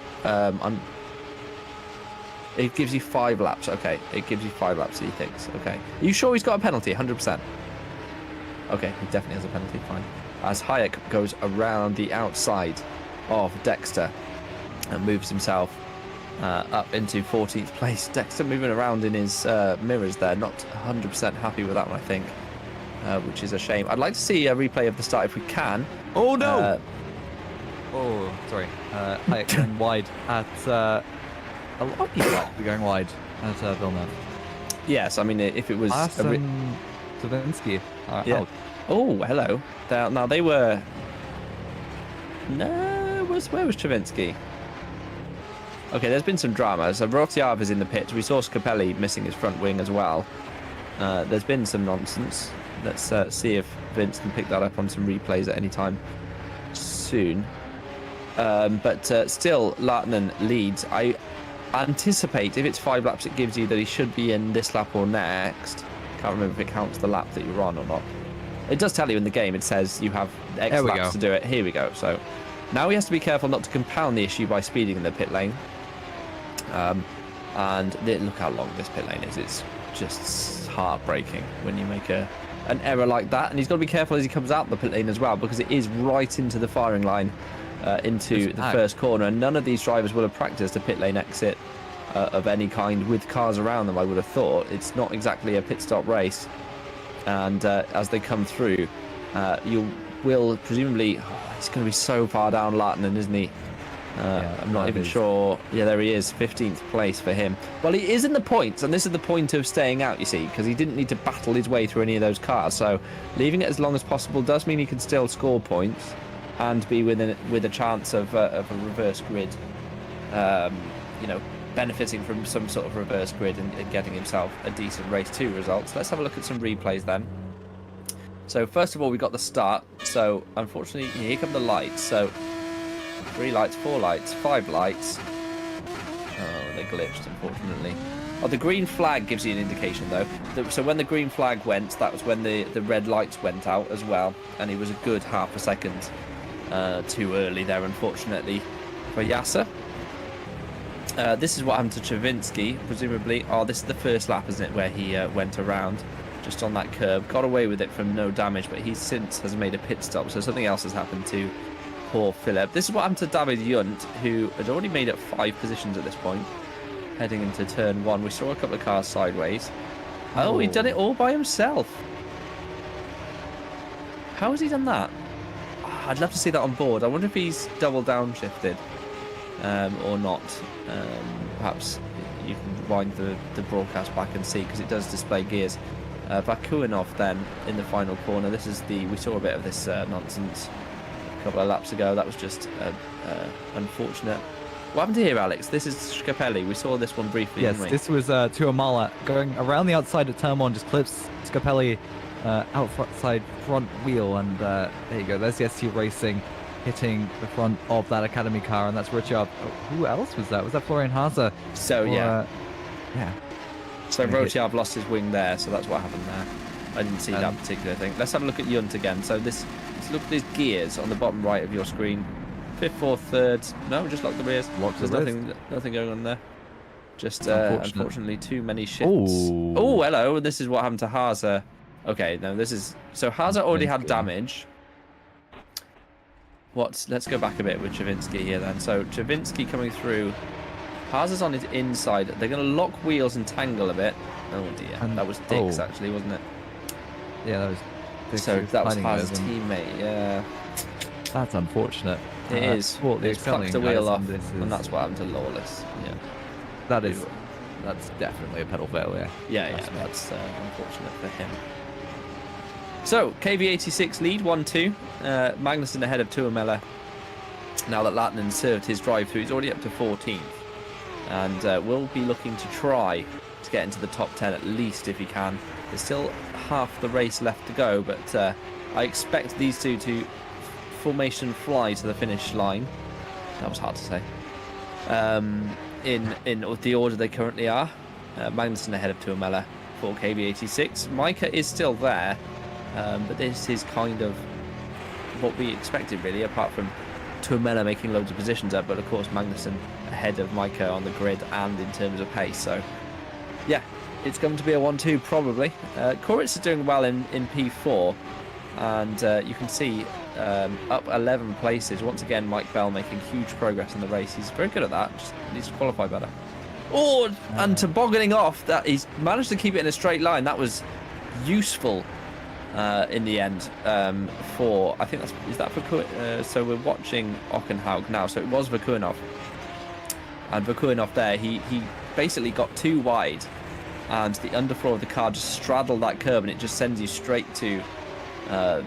it gives you 5 laps. Okay, it gives you 5 laps, he thinks. Okay. Are you sure he's got a penalty? 100%. Okay, he definitely has a penalty. Fine. As Hayek goes around the outside of Dexter and moves himself up into 14th place. Dexter moving around in his mirrors there. Not 100% happy with that one, I think, which is a shame. I'd like to see a replay of the start if we can. Oh, no! Oh, sorry. Hayek going wide at... a lot of people actually going wide at Villeneuve. Yes, I mean, if it was... Savinsky. Yeah. Out. Oh, hello. Now they were... No, where was Travinsky? Okay, there's been some drama. So Rotiav is in the pit. We saw Scapelli missing his front wing as well. There's been some nonsense. Let's see if Vince can pick that up on some replays at any time soon. But still, Lattinen leads. I anticipate if it's 5 laps, it gives you that he should be in this lap or next. Can't remember if it counts the lap that you're on or not. It does tell you in the game. It says you have X laps to do it. Here we go. So now he has to be careful not to compound the issue by speeding in the pit lane. And look how long this pit lane is. It's just heartbreaking when you make an error like that. And he's got to be careful as he comes out the pit lane as well, because it is right into the firing line into the first corner. And none of these drivers will have practiced a pit lane exit of any kind with cars around them, I would have thought. It's not exactly a pit stop race. And as they come through, you will presumably... he's going to be so far down Lattinen, isn't he? I'm not even sure. Yeah, there he is, 15th place for him. Well, he is in the points, and this is the point of staying out, you see, because he didn't need to battle his way through any of those cars. So leaving it as long as possible does mean he can still score points and be with a chance of a reverse grid, you know, benefiting from some sort of reverse grid and getting himself a decent race 2 results. Let's have a look at some replays then. So first of all, we got the start. So unfortunately, here come the lights. So 3 lights, 4 lights, 5 lights. Oh, they glitched, unfortunately. Oh, the green flag gives you an indication, though. So when the green flag went, that was when the red lights went out as well. And it was a good half a second too early there, unfortunately, for Yasser. This is what happened to Travinsky, presumably. Oh, this is the first lap, isn't it, where he went around just on that curb. Got away with it from no damage, but he since has made a pit stop, so something else has happened to poor Philip. This is what happened to David Yunt, who had already made up 5 positions at this point, heading into turn 1. We saw a couple of cars sideways. Oh, he'd done it all by himself. How has he done that? Oh, I'd love to see that on board. I wonder if he's double downshifted or not. Perhaps you can rewind the broadcast back and see, because it does display gears. Vakuinov then in the final corner. This is we saw a bit of this nonsense a couple of laps ago. That was just unfortunate. What happened here, Alex? This is Scapelli. We saw this one briefly, Yes, didn't we? this was to Imola going around the outside of turn 1, just clips Scapelli outside front wheel, and there you go. There's the ST Racing hitting the front of that Academy car, and that's Richard. Oh, who else was that? Was that Florian Haase? So, yeah. Yeah. So Rotiav lost his wing there, so that's what happened there. I didn't see that particular thing. Let's have a look at Junt again. So let's look at these gears on the bottom right of your screen. 5th, 4th, 3rd. No, just lock the rears. There's nothing going on there. Just unfortunately too many shifts. Oh, hello. This is what happened to Haase. Okay, no, this is... So Haase already had damage. Let's go back a bit with Chavinsky here then. So Chavinsky coming through. Haase's on his inside. They're going to lock wheels and tangle a bit. Oh dear. And that was Dix actually, wasn't it? Yeah, that was Dix. So that was Haase's teammate, yeah. That's unfortunate. It is. It's plucked the wheel off, and that's what happened to Lawless. Yeah. That's definitely a pedal failure. Yeah, that's unfortunate for him. So, KV86 lead, 1-2. Magnussen ahead of Tuomela. Now that Lattinen served his drive through, he's already up to 14th. And will be looking to try to get into the top 10 at least if he can. There's still half the race left to go, but I expect these two to formation fly to the finish line. That was hard to say. In the order they currently are. Magnussen ahead of Tuomela for KV86. Micah is still there. But this is kind of what we expected, really, apart from Tuomela making loads of positions up. But of course, Magnussen ahead of Micah on the grid and in terms of pace. So, yeah, it's going to be a 1-2 probably. Koritz is doing well in P4, and you can see up 11 places. Once again, Mike Bell making huge progress in the race. He's very good at that. Just needs to qualify better. Oh, and tobogganing off. That he's managed to keep it in a straight line. That was useful. In the end, I think is that for so we're watching Ockenhaug now. So it was Vakuinov, and Vakuinov there. He basically got too wide, and the underfloor of the car just straddled that curb, and it just sends you straight to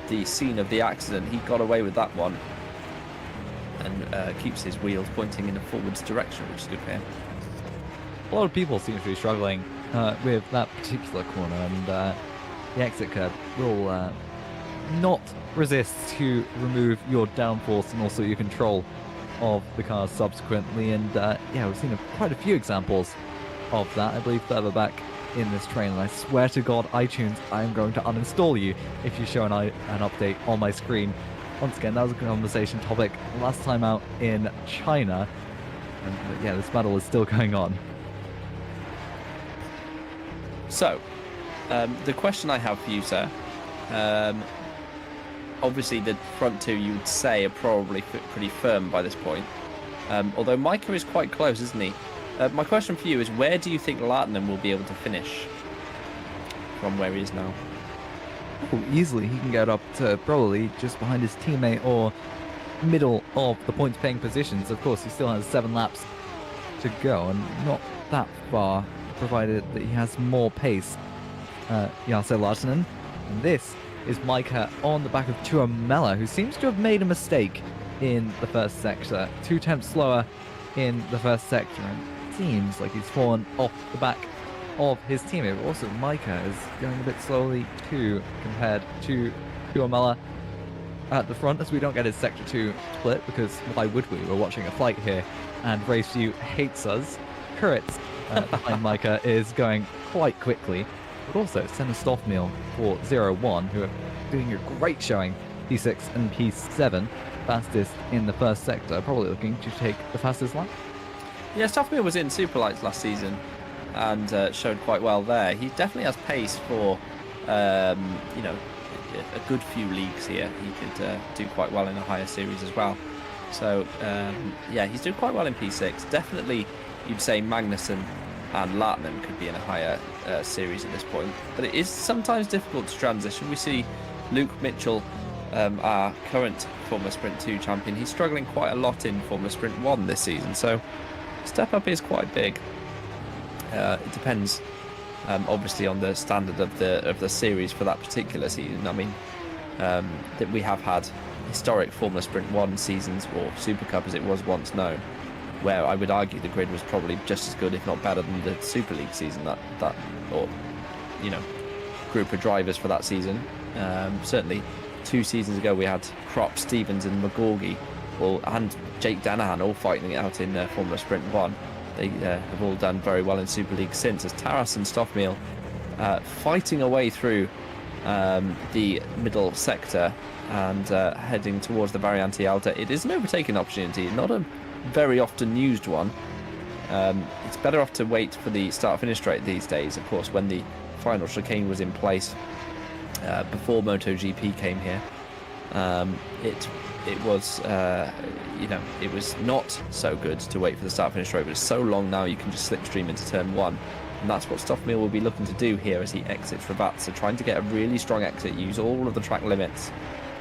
the scene of the accident. He got away with that one, and keeps his wheels pointing in a forwards direction, which is good for him. A lot of people seem to be struggling with that particular corner, and the exit curb will not resist to remove your downforce and also your control of the cars subsequently. And yeah, we've seen quite a few examples of that, I believe, further back in this train. And I swear to God, iTunes, I am going to uninstall you if you show an update on my screen. Once again, that was a conversation topic last time out in China. And yeah, this battle is still going on. So, the question I have for you, sir, obviously the front two you would say are probably pretty firm by this point, although Micah is quite close, isn't he? My question for you is, where do you think Lattinen will be able to finish from where he is now? Oh, easily he can get up to probably just behind his teammate or middle of the points paying positions. Of course, he still has 7 laps to go and not that far, provided that he has more pace. Jarse Lattinen. And this is Micah on the back of Tuomela, who seems to have made a mistake in the first sector. 2 tenths slower in the first sector, and it seems like he's fallen off the back of his teammate. But also, Micah is going a bit slowly too, compared to Tuomela at the front, as we don't get his sector 2 split, because why would we? We're watching a fight here, and RaceView hates us. Kuritz behind Micah is going quite quickly. But also Senna Stoffmeal for 0-1, who are doing a great showing. P6 and P7, fastest in the first sector, probably looking to take the fastest lap. Yeah, Stoffmeal was in Superlights last season and showed quite well there. He definitely has pace for, a good few leagues here. He could do quite well in a higher series as well. So, yeah, he's doing quite well in P6. Definitely, you'd say Magnussen and Lattinen could be in a higher series at this point. But it is sometimes difficult to transition. We see Luke Mitchell, our current Formula Sprint 2 champion, he's struggling quite a lot in Formula Sprint 1 this season. So step up is quite big. It depends, obviously, on the standard of the series for that particular season. I mean, that we have had historic Formula Sprint 1 seasons, or Super Cup as it was once known, where I would argue the grid was probably just as good, if not better, than the Super League season or group of drivers for that season. Certainly 2 seasons ago we had Crop, Stevens and McGorgy and Jake Danahan all fighting it out in Formula Sprint 1. They have all done very well in Super League since, as Taras and Stoffmeal fighting away through the middle sector and heading towards the Variante Alta. It is an overtaking opportunity, not a very often used one. It's better off to wait for the start-finish straight these days. Of course, when the final chicane was in place before MotoGP came here, it was it was not so good to wait for the start-finish straight, but it's so long now you can just slipstream into turn 1. And that's what Stoffmeal will be looking to do here as he exits Rabat. So trying to get a really strong exit, use all of the track limits,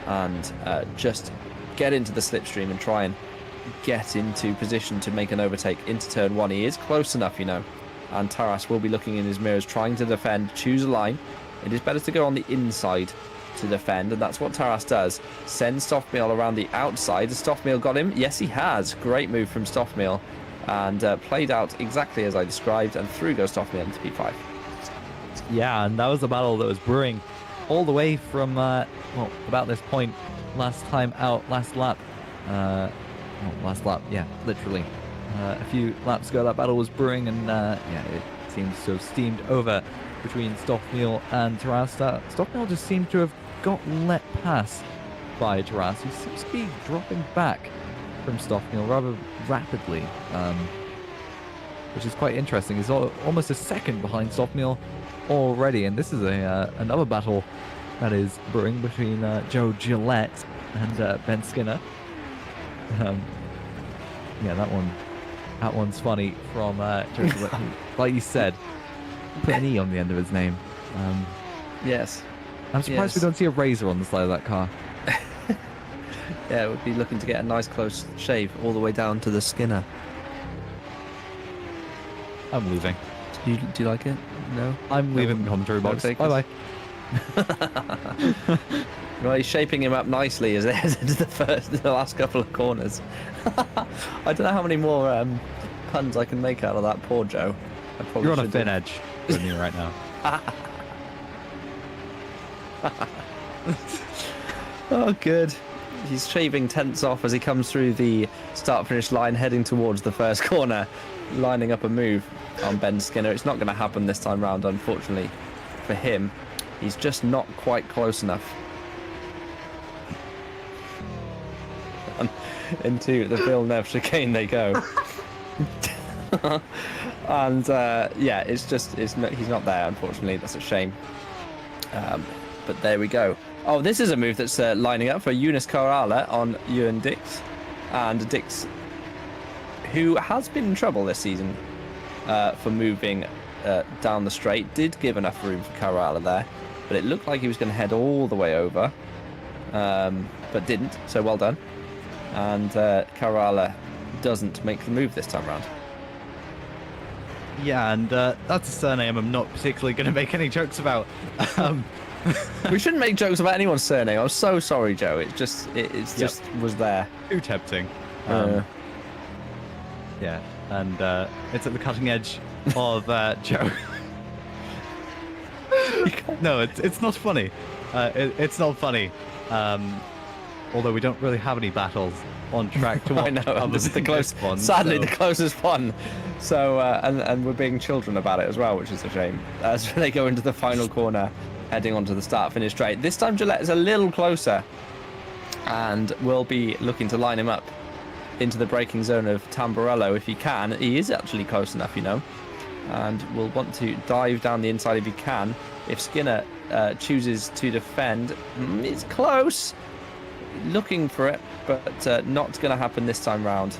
and just get into the slipstream and try and get into position to make an overtake into turn 1. He is close enough, and Taras will be looking in his mirrors, trying to defend, choose a line. It is better to go on the inside to defend, and that's what Taras does. Send Stoffmeal around the outside. Has Stoffmeal got him? Yes, he has. Great move from Stoffmeal, and played out exactly as I described, and through goes Stoffmeal into P5. Yeah, and that was a battle that was brewing all the way from about this point last time out, last lap. Yeah, literally. A few laps ago, that battle was brewing, and it seems to have steamed over between Stoffmeal and Taras. Stoffmeal just seemed to have got let pass by Taras, who seems to be dropping back from Stoffmeal rather rapidly, which is quite interesting. He's almost a second behind Stoffmeal already, and this is another battle that is brewing between Joe Gillette and Ben Skinner. That one's funny from Joe Gillette. Like you said, put an E on the end of his name. Yes. I'm surprised we don't see a razor on the side of that car. Yeah, we'd be looking to get a nice close shave all the way down to the Skinner. I'm leaving. Do you like it? No? I'm leaving the commentary box. Bye-bye. Well, he's shaping him up nicely as it heads into the last couple of corners. I don't know how many more puns I can make out of that poor Joe. You're on a thin edge with me right now. Oh, good. He's shaving tenths off as he comes through the start-finish line, heading towards the first corner, lining up a move on Ben Skinner. It's not going to happen this time round, unfortunately, for him. He's just not quite close enough. Into the Villeneuve chicane they go. And he's not there, unfortunately. That's a shame. But there we go. Oh, this is a move that's lining up for Eunice Corrala on Ewan Dix. And Dix, who has been in trouble this season for moving down the straight, did give enough room for Corrala there. But it looked like he was going to head all the way over, but didn't, so well done. And Corrala doesn't make the move this time round. Yeah, and that's a surname I'm not particularly going to make any jokes about. We shouldn't make jokes about anyone's surname. I'm so sorry, Joe. It just was there. Too tempting. Yeah, and it's at the cutting edge of Joe. No, it's not funny. It's not funny. Although we don't really have any battles on track to watch. I know. This is the closest one. So and we're being children about it as well, which is a shame. As they go into the final corner, heading onto the start-finish straight. This time Gillette is a little closer, and will be looking to line him up into the braking zone of Tamburello if he can. He is actually close enough, and will want to dive down the inside if he can. If Skinner chooses to defend, it's close. Looking for it, but not going to happen this time round.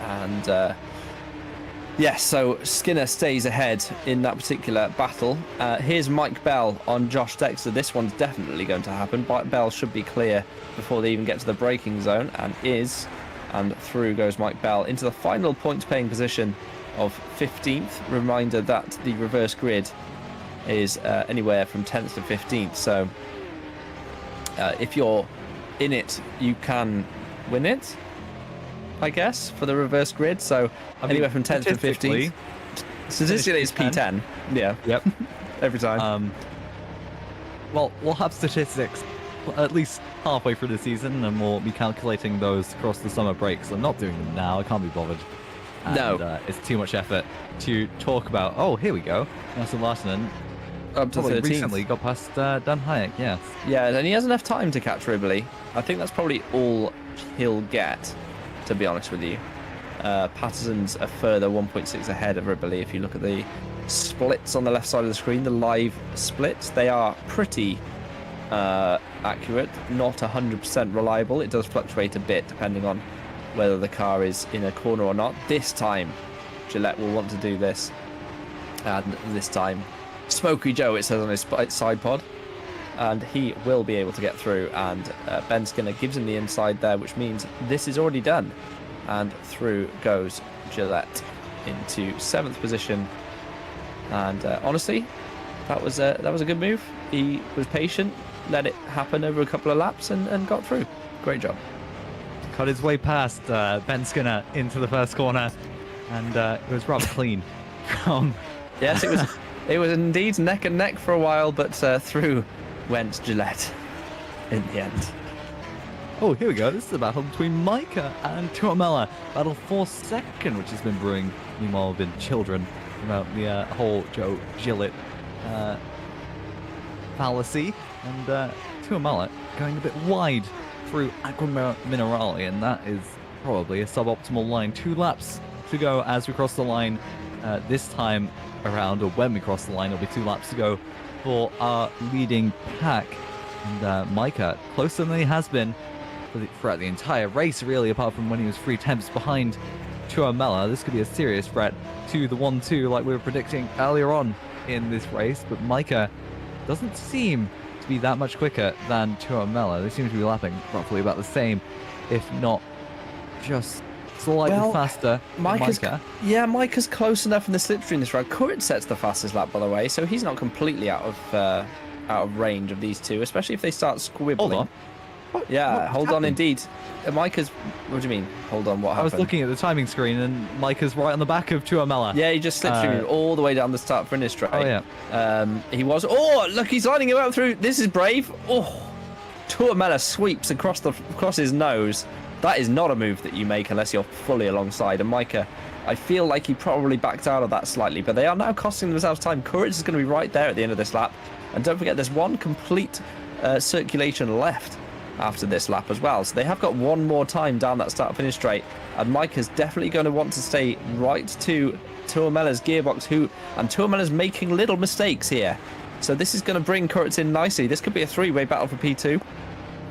And so Skinner stays ahead in that particular battle. Here's Mike Bell on Josh Dexter. This one's definitely going to happen. Bell should be clear before they even get to the braking zone, and is. And through goes Mike Bell into the final points-paying position of 15th. Reminder that the reverse grid is anywhere from 10th to 15th. So if you're in it, you can win it. I guess, for the reverse grid. So anywhere from 10th to 15th. Statistically, it's P10. Yeah. Yep. Every time. Well, we'll have statistics at least halfway through the season, and we'll be calculating those across the summer breaks. I'm not doing them now. I can't be bothered. And, no. It's too much effort to talk about. Oh, here we go. Aston Martin Up to 13th. recently got past Dan Hayek, yes. Yeah, and he has enough time to catch Ribley. I think that's probably all he'll get, to be honest with you. Patterson's a further 1.6 ahead of Ribley. If you look at the splits on the left side of the screen, the live splits, they are pretty accurate, not 100% reliable. It does fluctuate a bit depending on whether the car is in a corner or not. This time, Gillette will want to do this. And this time, Smoky Joe, it says on his side pod. And he will be able to get through. And Ben Skinner gives him the inside there, which means this is already done. And through goes Gillette into 7th position. And honestly, that was a good move. He was patient, let it happen over a couple of laps, and got through. Great job. Cut his way past Ben Skinner into the first corner, and it was rather clean from... Yes, it was indeed neck and neck for a while, but through went Gillette in the end. Oh, here we go. This is a battle between Micah and Tuamela. Battle for second, which has been brewing. Meanwhile, we've been children about the whole Joe Gillette fallacy. And Tuamela going a bit wide through Aqua Minerale, and that is probably a suboptimal line. 2 laps to go as we cross the line this time around, or when we cross the line, it'll be 2 laps to go for our leading pack. And Micah, closer than he has been throughout the entire race, really, apart from when he was 3 tenths behind Tuamela. This could be a serious threat to the 1-2 like we were predicting earlier on in this race, but Micah doesn't seem to be that much quicker than Tuamela. They seem to be lapping roughly about the same, if not just slightly faster than Micah. Yeah, Micah's close enough in the slipstream this round. Kurit sets the fastest lap, by the way, so he's not completely out of range of these two, especially if they start squibbling. Hold on. Hold on, indeed. Micah's... What do you mean? Hold on, what happened? I was looking at the timing screen, and Micah's right on the back of Tuamela. Yeah, he just slipstreamed all the way down the start-finish straight. Oh, yeah. He was... Oh, look, he's lining him up through... This is brave. Oh, Tuamela sweeps across his nose. That is not a move that you make unless you're fully alongside. And Micah, I feel like he probably backed out of that slightly, but they are now costing themselves time. Courage is going to be right there at the end of this lap. And don't forget, there's one complete circulation left after this lap as well. So they have got one more time down that start-finish straight. And Micah's definitely going to want to stay right to Tuamela's gearbox, and Tuamela's making little mistakes here. So this is going to bring Kuritz in nicely. This could be a 3-way battle for P2.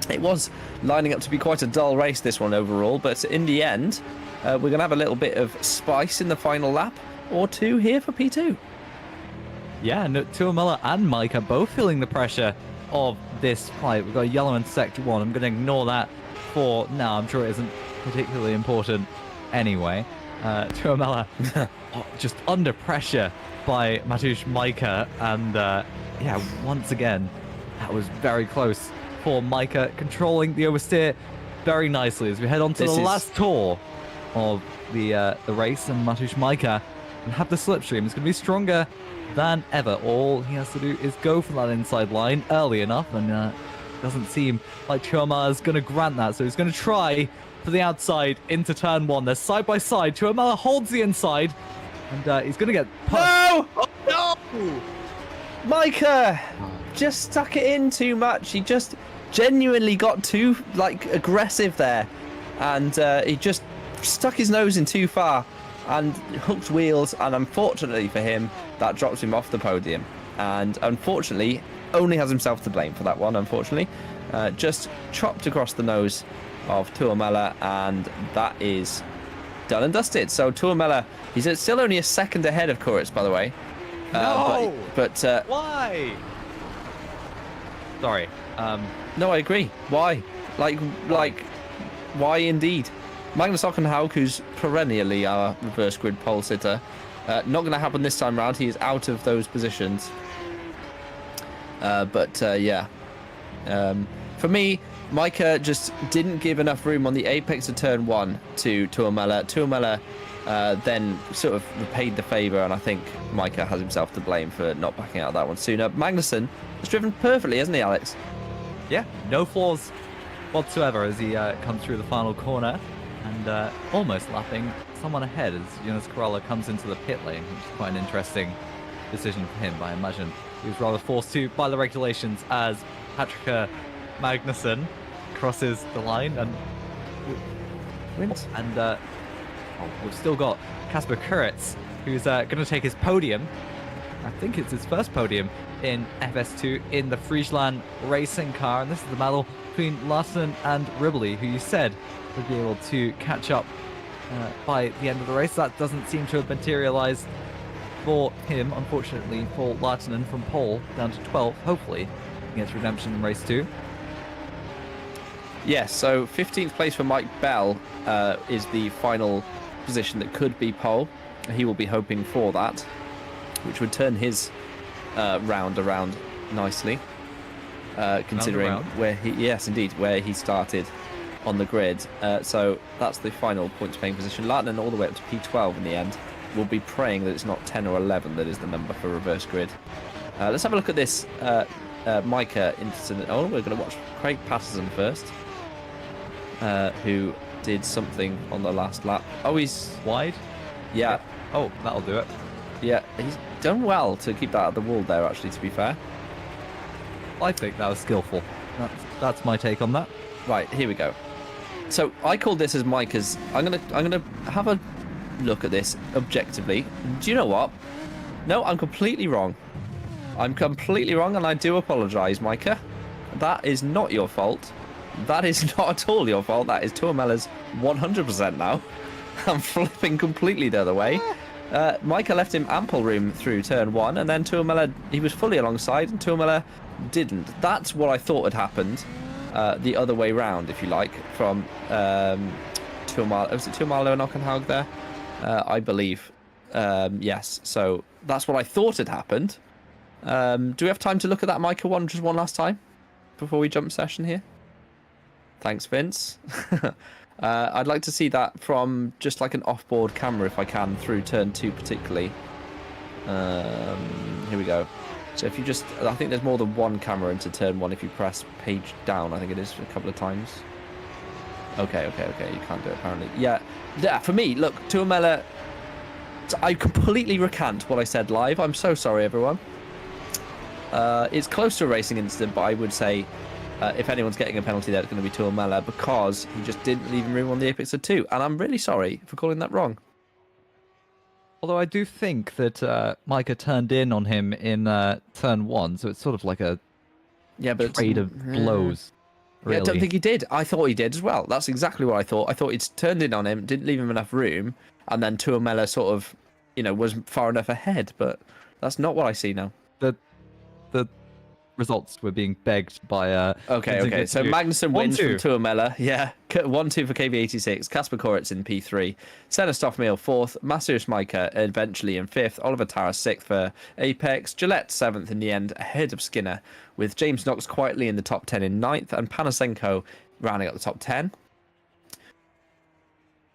It was lining up to be quite a dull race, this one overall, but in the end, we're going to have a little bit of spice in the final lap or 2 here for P2. Yeah, no, Tuamela and Micah both feeling the pressure of this fight. We've got a yellow in sector 1. I'm going to ignore that for now. I'm sure it isn't particularly important anyway. Tuamela just under pressure by Mateusz Micah, and yeah, once again, that was very close for Micah, controlling the oversteer very nicely as we head on to the last tour of the race, and Mateusz Micah will have the slipstream. It's going to be stronger than ever. All he has to do is go for that inside line early enough, and doesn't seem like Tuamela is going to grant that, so he's going to try for the outside into turn 1. They're side by side. Tuamela holds the inside, and he's going to get pushed. No! Oh, no! Micah just stuck it in too much. He just genuinely got too aggressive there, and he just stuck his nose in too far and hooked wheels, and unfortunately for him, that drops him off the podium. And unfortunately, only has himself to blame for that one, unfortunately. Just chopped across the nose of Tuamela, and that is done and dusted. So Tuamela, he's still only a second ahead of Kuritz, by the way. No! But Why? Sorry. No, I agree. Why? Like, why indeed? Magnus Ockenhaug, who's perennially our reverse grid pole sitter, not going to happen this time round. He is out of those positions. Yeah. For me, Micah just didn't give enough room on the apex of turn 1 to Imola. Imola then sort of repaid the favour, and I think Micah has himself to blame for not backing out of that one sooner. Magnusson has driven perfectly, hasn't he, Alex? Yeah, no flaws whatsoever as he comes through the final corner and almost lapping someone ahead as Jonas Corolla comes into the pit lane, which is quite an interesting decision for him. I imagine he was rather forced to by the regulations as Patrick Magnusson crosses the line and Wins. And we've still got Casper Kuretz, who's going to take his podium. I think it's his first podium in FS2 in the Friesland racing car. And this is the battle between Larsen and Ribbley, who you said would be able to catch up by the end of the race. That doesn't seem to have materialized for him, unfortunately, for Larsen from pole down to 12. Hopefully, he gets redemption in race 2. Yes, so 15th place for Mike Bell is the final position that could be pole. He will be hoping for that, which would turn his round around nicely, considering where he started on the grid. So that's the final points paying position. Lartnen all the way up to P12 in the end. We'll be praying that it's not 10 or 11 that is the number for reverse grid. Let's have a look at this Micah incident. Oh, we're going to watch Craig Patterson first, who did something on the last lap. Oh, he's wide. Yeah. Oh, that'll do it. Yeah, he's done well to keep that at the wall there, actually, to be fair. I think that was skillful. That's my take on that. Right, here we go. So I call this as Micah's. I'm gonna have a look at this objectively. Do you know what? No, I'm completely wrong. I'm completely wrong, and I do apologise, Micah. That is not your fault. That is not at all your fault. That is Tuomela's 100% now. I'm flipping completely the other way. Micah left him ample room through turn 1, and then Tuomela, he was fully alongside, and Tuomela didn't. That's what I thought had happened the other way round, if you like, from Tuomela. Was it Tuomela and Ockenhaug there? I believe. Yes, so that's what I thought had happened. Do we have time to look at that Micah one just one last time before we jump session here? Thanks, Vince. I'd like to see that from just like an off-board camera if I can, through turn 2 particularly. Here we go. So if you just, I think there's more than one camera into turn 1 if you press page down, I think it is, a couple of times. Okay, you can't do it apparently. Yeah, for me, look, Tuomela, I completely recant what I said live. I'm so sorry, everyone. It's close to a racing incident, but I would say if anyone's getting a penalty there, it's going to be Tuomela, because he just didn't leave him room on the apex of 2. And I'm really sorry for calling that wrong. Although I do think that Micah turned in on him in turn 1, so it's sort of like a trade of blows. Really. Yeah, I don't think he did. I thought he did as well. That's exactly what I thought. I thought he'd turned in on him, didn't leave him enough room, and then Tuomela sort of, was far enough ahead. But that's not what I see now. The results were being begged by Okay. So Magnusson wins from Tuomela. Yeah. 1-2 for KV86. Casper Koritz in P3. Senna Stoffmeal 4th. Massius Micah eventually in 5th. Oliver Taras 6th for Apex. Gillette 7th in the end, ahead of Skinner, with James Knox quietly in the top 10 in 9th, and Panasenko rounding up the top 10.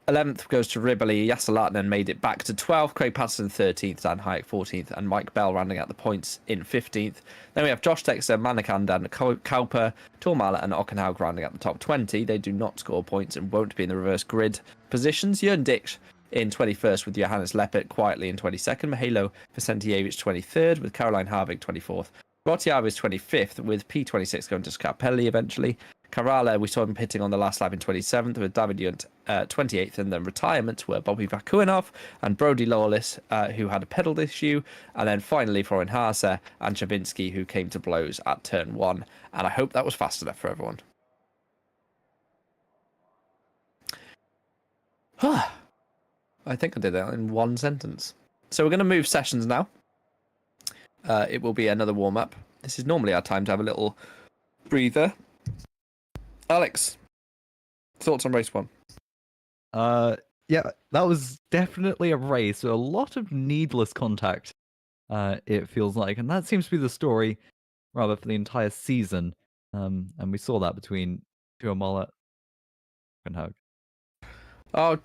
11th goes to Ribbley. Jesse Lartnen made it back to 12th. Craig Patterson 13th. Dan Hayek 14th. And Mike Bell rounding out the points in 15th. Then we have Josh Texter, Manakand and Kauper, Tuomela and Ockenhaug rounding out the top 20. They do not score points and won't be in the reverse grid positions. Jörn Dix in 21st with Johannes Leppert quietly in 22nd. Mihailo Vicentievich 23rd with Caroline Harvig 24th. Rotiava is 25th with P26 going to Scarpelli eventually. Carala, we saw him pitting on the last lap in 27th with David Yunt 28th, and then retirements were Bobby Vakuinov and Brody Lawless, who had a pedal issue, and then finally Florian Haase and Chavinsky, who came to blows at turn 1, and I hope that was fast enough for everyone. I think I did that in one sentence. So we're going to move sessions now. It will be another warm-up. This is normally our time to have a little breather. Alex, thoughts on race 1? Yeah, that was definitely a race with a lot of needless contact, it feels like. And that seems to be the story, rather, for the entire season. And we saw that between to Imola. And hug. Oh,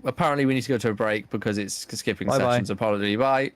apparently we need to go to a break because it's skipping Bye-bye. sessions. Apology. Bye.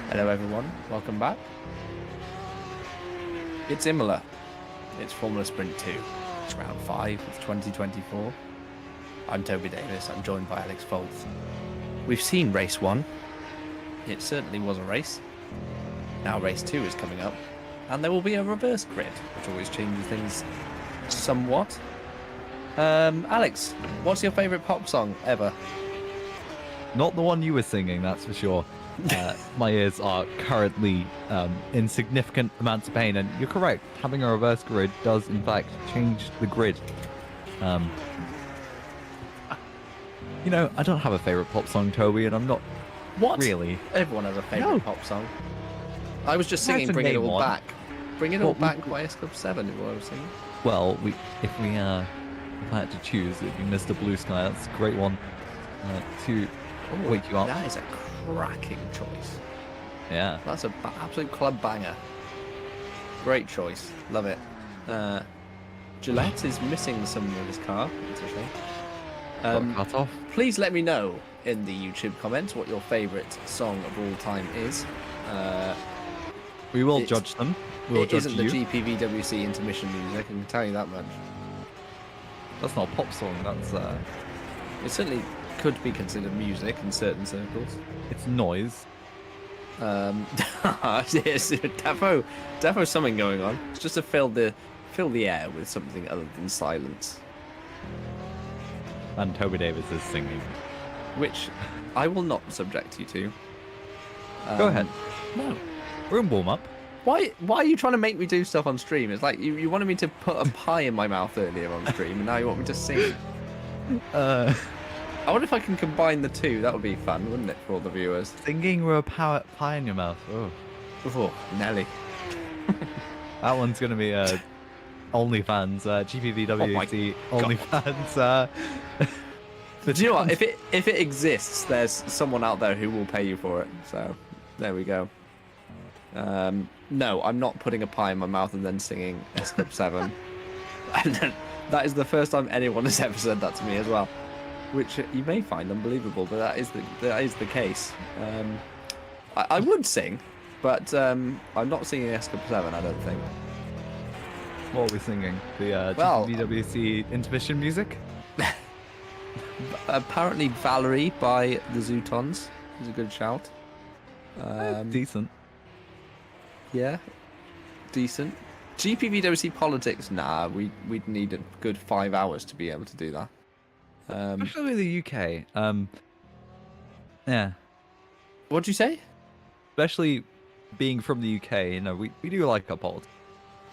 Hello everyone, welcome back. It's Imola. It's Formula Sprint 2. It's round 5 of 2024. I'm Toby Davis, I'm joined by Alex Foulkes. We've seen race 1. It certainly was a race. Now race 2 is coming up, and there will be a reverse grid, which always changes things somewhat. Alex, what's your favourite pop song ever? Not the one you were singing, that's for sure. My ears are currently in significant amounts of pain, and you're correct. Having a reverse grid does, in fact, change the grid. You know, I don't have a favourite pop song, Toby, and I'm not really. Everyone has a favourite pop song. I was just singing Bring It All Back. Bring It All Back by S Club 7 is what I was singing. Well, if I had to choose, it'd be Mr. Blue Sky. That's a great one to wake you up. That is a cracking choice. Yeah. That's an absolute club banger. Great choice. Love it. Gillette is missing some of his car. It's a shame. Cut off. Please let me know in the YouTube comments what your favourite song of all time is. We will judge them. We'll judge isn't you. the GPVWC intermission music, I can tell you that much. That's not a pop song, that's It certainly could be considered music in certain circles. it's noise. Yes, defo something going on. It's just to fill the air with something other than silence. And Toby Davis is singing. Which I will not subject you to. Go ahead. No. We're in warm up. Why are you trying to make me do stuff on stream? It's like you wanted me to put a pie in my mouth earlier on stream, and now you want me to sing. I wonder if I can combine the two. That would be fun, wouldn't it, for all the viewers? Singing with a pie in your mouth. Oh, Oh, Nelly. that one's gonna be OnlyFans, GPVWC OnlyFans. But do you know what? If it exists, there's someone out there who will pay you for it. So there we go. No, I'm not putting a pie in my mouth and then singing S Club 7. And then, that is the first time anyone has ever said that to me as well, which you may find unbelievable, but that is the case. I would sing, but I'm not singing S Club 7, I don't think. What are we singing? The Well, GPVWC intermission music? Apparently Valerie by the Zootons is a good shout. Decent. Yeah, decent. GPVWC politics? Nah, we'd need a good 5 hours to be able to do that. Especially the UK. Yeah. What'd you say? Especially being from the UK, you know, we do like our politics.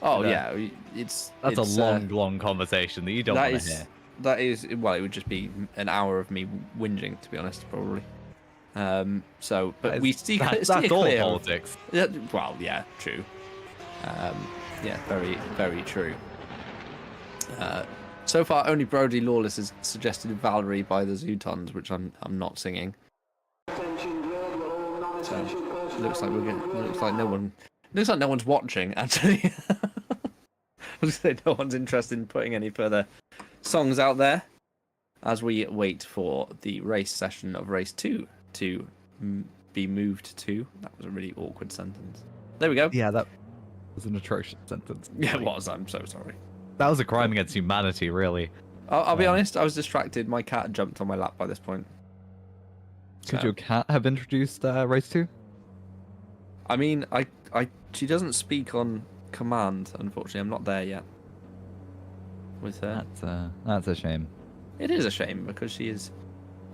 Oh But, yeah, that's a long conversation that you don't want to hear. That is, well, it would just be an hour of me whinging, to be honest, probably. But we steer That's clear all of- politics. Yeah, well, yeah, true. Yeah, very, very true. So far, only Brody Lawless has suggested Valerie by the Zootons, which I'm not singing. So looks like no one's watching. Actually, I was gonna say no one's interested in putting any further songs out there. as we wait for the race session of race 2 to be moved to. That was a really awkward sentence. There we go. Yeah, that was an atrocious sentence. Yeah, it was. I'm so sorry. That was a crime against humanity, really. I'll be honest, I was distracted. My cat jumped on my lap by this point. Could your cat have introduced race 2? I mean, she doesn't speak on command, unfortunately. I'm not there yet with her. That's a shame. It is a shame because she's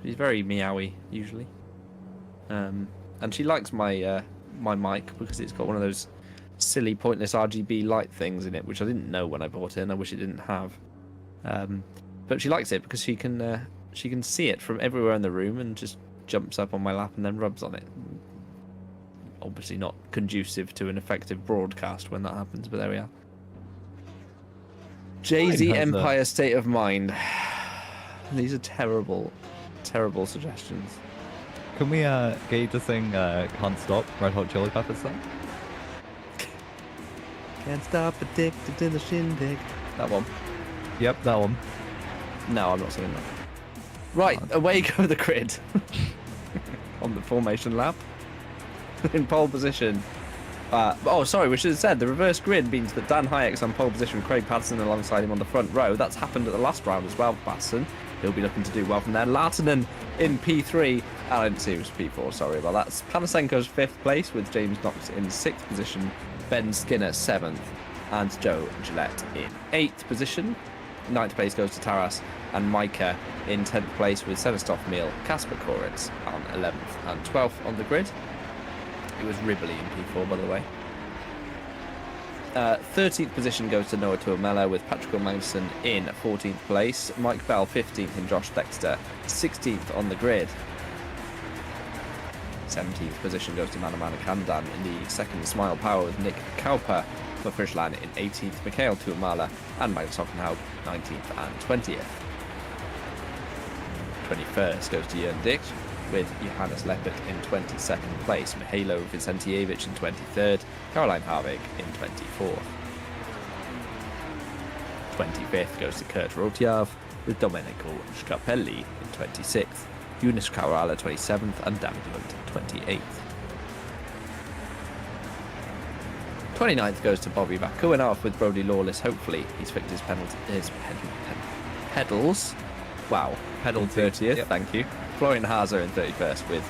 very meowy usually. And she likes my my mic because it's got one of those silly pointless RGB light things in it, which I didn't know when I bought it and I wish it didn't have. But she likes it because she can see it from everywhere in the room and just jumps up on my lap and then rubs on it. Obviously not conducive to an effective broadcast when that happens, but there we are. Jay-Z Empire State of Mind. These are terrible, terrible suggestions. Can we get you to sing Can't Stop, Red Hot Chili Peppers song? Can't stop, addicted to the shindig. That one. Yep, that one. No, I'm not singing that. Right, away go the grid. On the formation lap. In pole position. Oh, sorry, we should have said the reverse grid means that Dan Hayek's on pole position, Craig Patterson alongside him on the front row. That's happened at the last round as well, Patterson. He'll be looking to do well from there. Lahtinen in P3. I didn't see it was P4, sorry about that. Panasenko's 5th place with James Knox in 6th position, Ben Skinner 7th, and Joe Gillette in 8th position. 9th place goes to Taras and Micah in 10th place with Senestov Meal, Kasper Koritz on 11th and 12th on the grid. It was Ribley in P4, by the way. 13th position goes to Noah Tuamela with Patrick Magnussen in 14th place. Mike Bell 15th and Josh Dexter 16th on the grid. 17th position goes to Manamana Kandan in the second Smile Power with Nick Kauper for Frischland in 18th. Mikhail Tuamala and Magnus Hockenhaug 19th and 20th. 21st goes to Jörn Dick with Johannes Leppert in 22nd place, Mihailo Vicentievich in 23rd, Caroline Harvig in 24th. 25th goes to Kurt Rotjav with Domenico Scarpelli in 26th, Yunus Kaurala 27th and David Lund 28th. 29th goes to Bobby Bakuinov with Brody Lawless. Hopefully he's fixed his pedals. Wow, pedal 30th, yep. Thank you. Florian Hazer in 31st with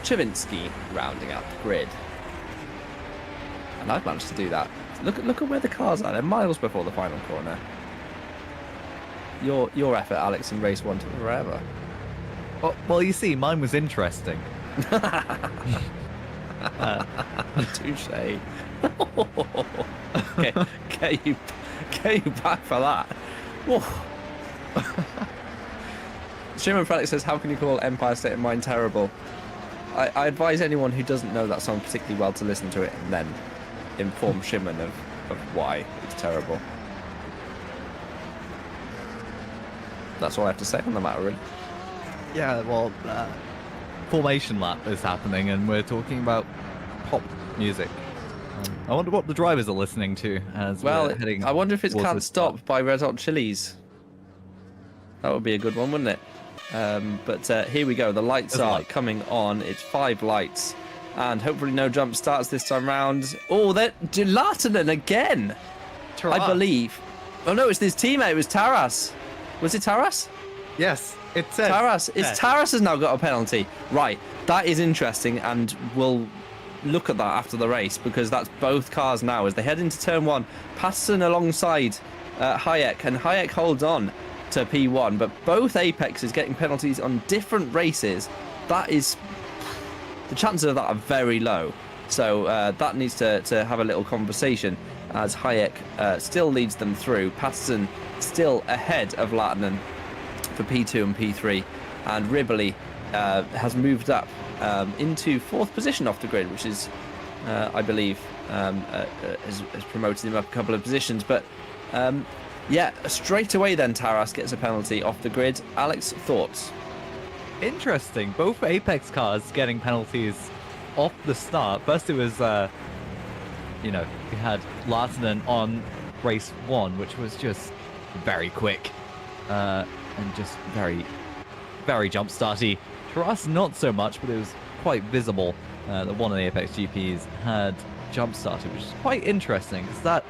Chavinsky rounding out the grid. And I've managed to do that. Look at where the cars are. They're miles before the final corner. Your effort, Alex, in race 1 took forever. Well, you see, mine was interesting. Touche. Get you back for that. Whoa. Shimon Felix says, how can you call Empire State of Mind terrible? I advise anyone who doesn't know that song particularly well to listen to it and then inform Shimon of why it's terrible. That's all I have to say on the matter, really. Yeah, well, formation lap is happening and we're talking about pop music. I wonder what the drivers are listening to as we're heading. I wonder if it's Can't Stop by Red Hot Chili's. That would be a good one, wouldn't it? But here we go. The lights are coming on. It's 5 lights. And hopefully no jump starts this time round. Oh, they're Lahtinen again. Taras. I believe. Oh, no, it's his teammate. It was Taras. Was it Taras? Yes, it says. Taras. Taras has now got a penalty. Right. That is interesting. And we'll look at that after the race because that's both cars now as they head into turn 1. Patterson alongside Hayek. And Hayek holds on to P1, but both Apexes getting penalties on different races. That is, the chances of that are very low. So that needs to have a little conversation as Hayek still leads them through. Patterson still ahead of Lahtinen for P2 and P3, and Ribley has moved up into 4th position off the grid, which is, I believe, has promoted him up a couple of positions, but yeah, straight away then Taras gets a penalty off the grid. Alex, thoughts? Interesting. Both Apex cars getting penalties off the start. First it was, we had Lahtinen on race 1, which was just very quick. and just very, very jump starty. For us, not so much, but it was quite visible that one of the Apex GPs had jump started, which is quite interesting because that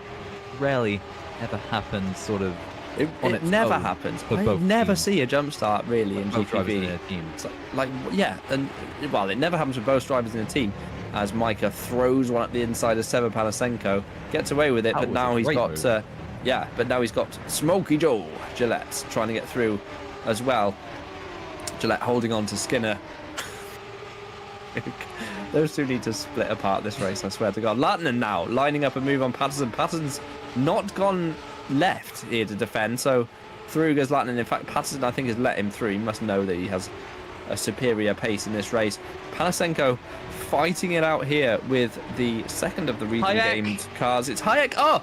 rarely ever happens sort of on It its never own happens. for I both never teams. see a jump start really in Both drivers in GPV. a team. It's yeah, and well, it never happens with both drivers in a team. As Micah throws one at the inside of Seba Panasenko, gets away with it, That but was now a he's great got move. but now he's got Smokey Joe Gillette trying to get through as well. Gillette holding on to Skinner. Those two need to split apart this race, I swear to God. Lattinen now lining up a move on Patterson. Patterson's not gone left here to defend, so through goes Lattinen. In fact, Patterson, I think, has let him through. He must know that he has a superior pace in this race. Panasenko fighting it out here with the second of the region Hayek. gamed cars. It's Hayek. Oh!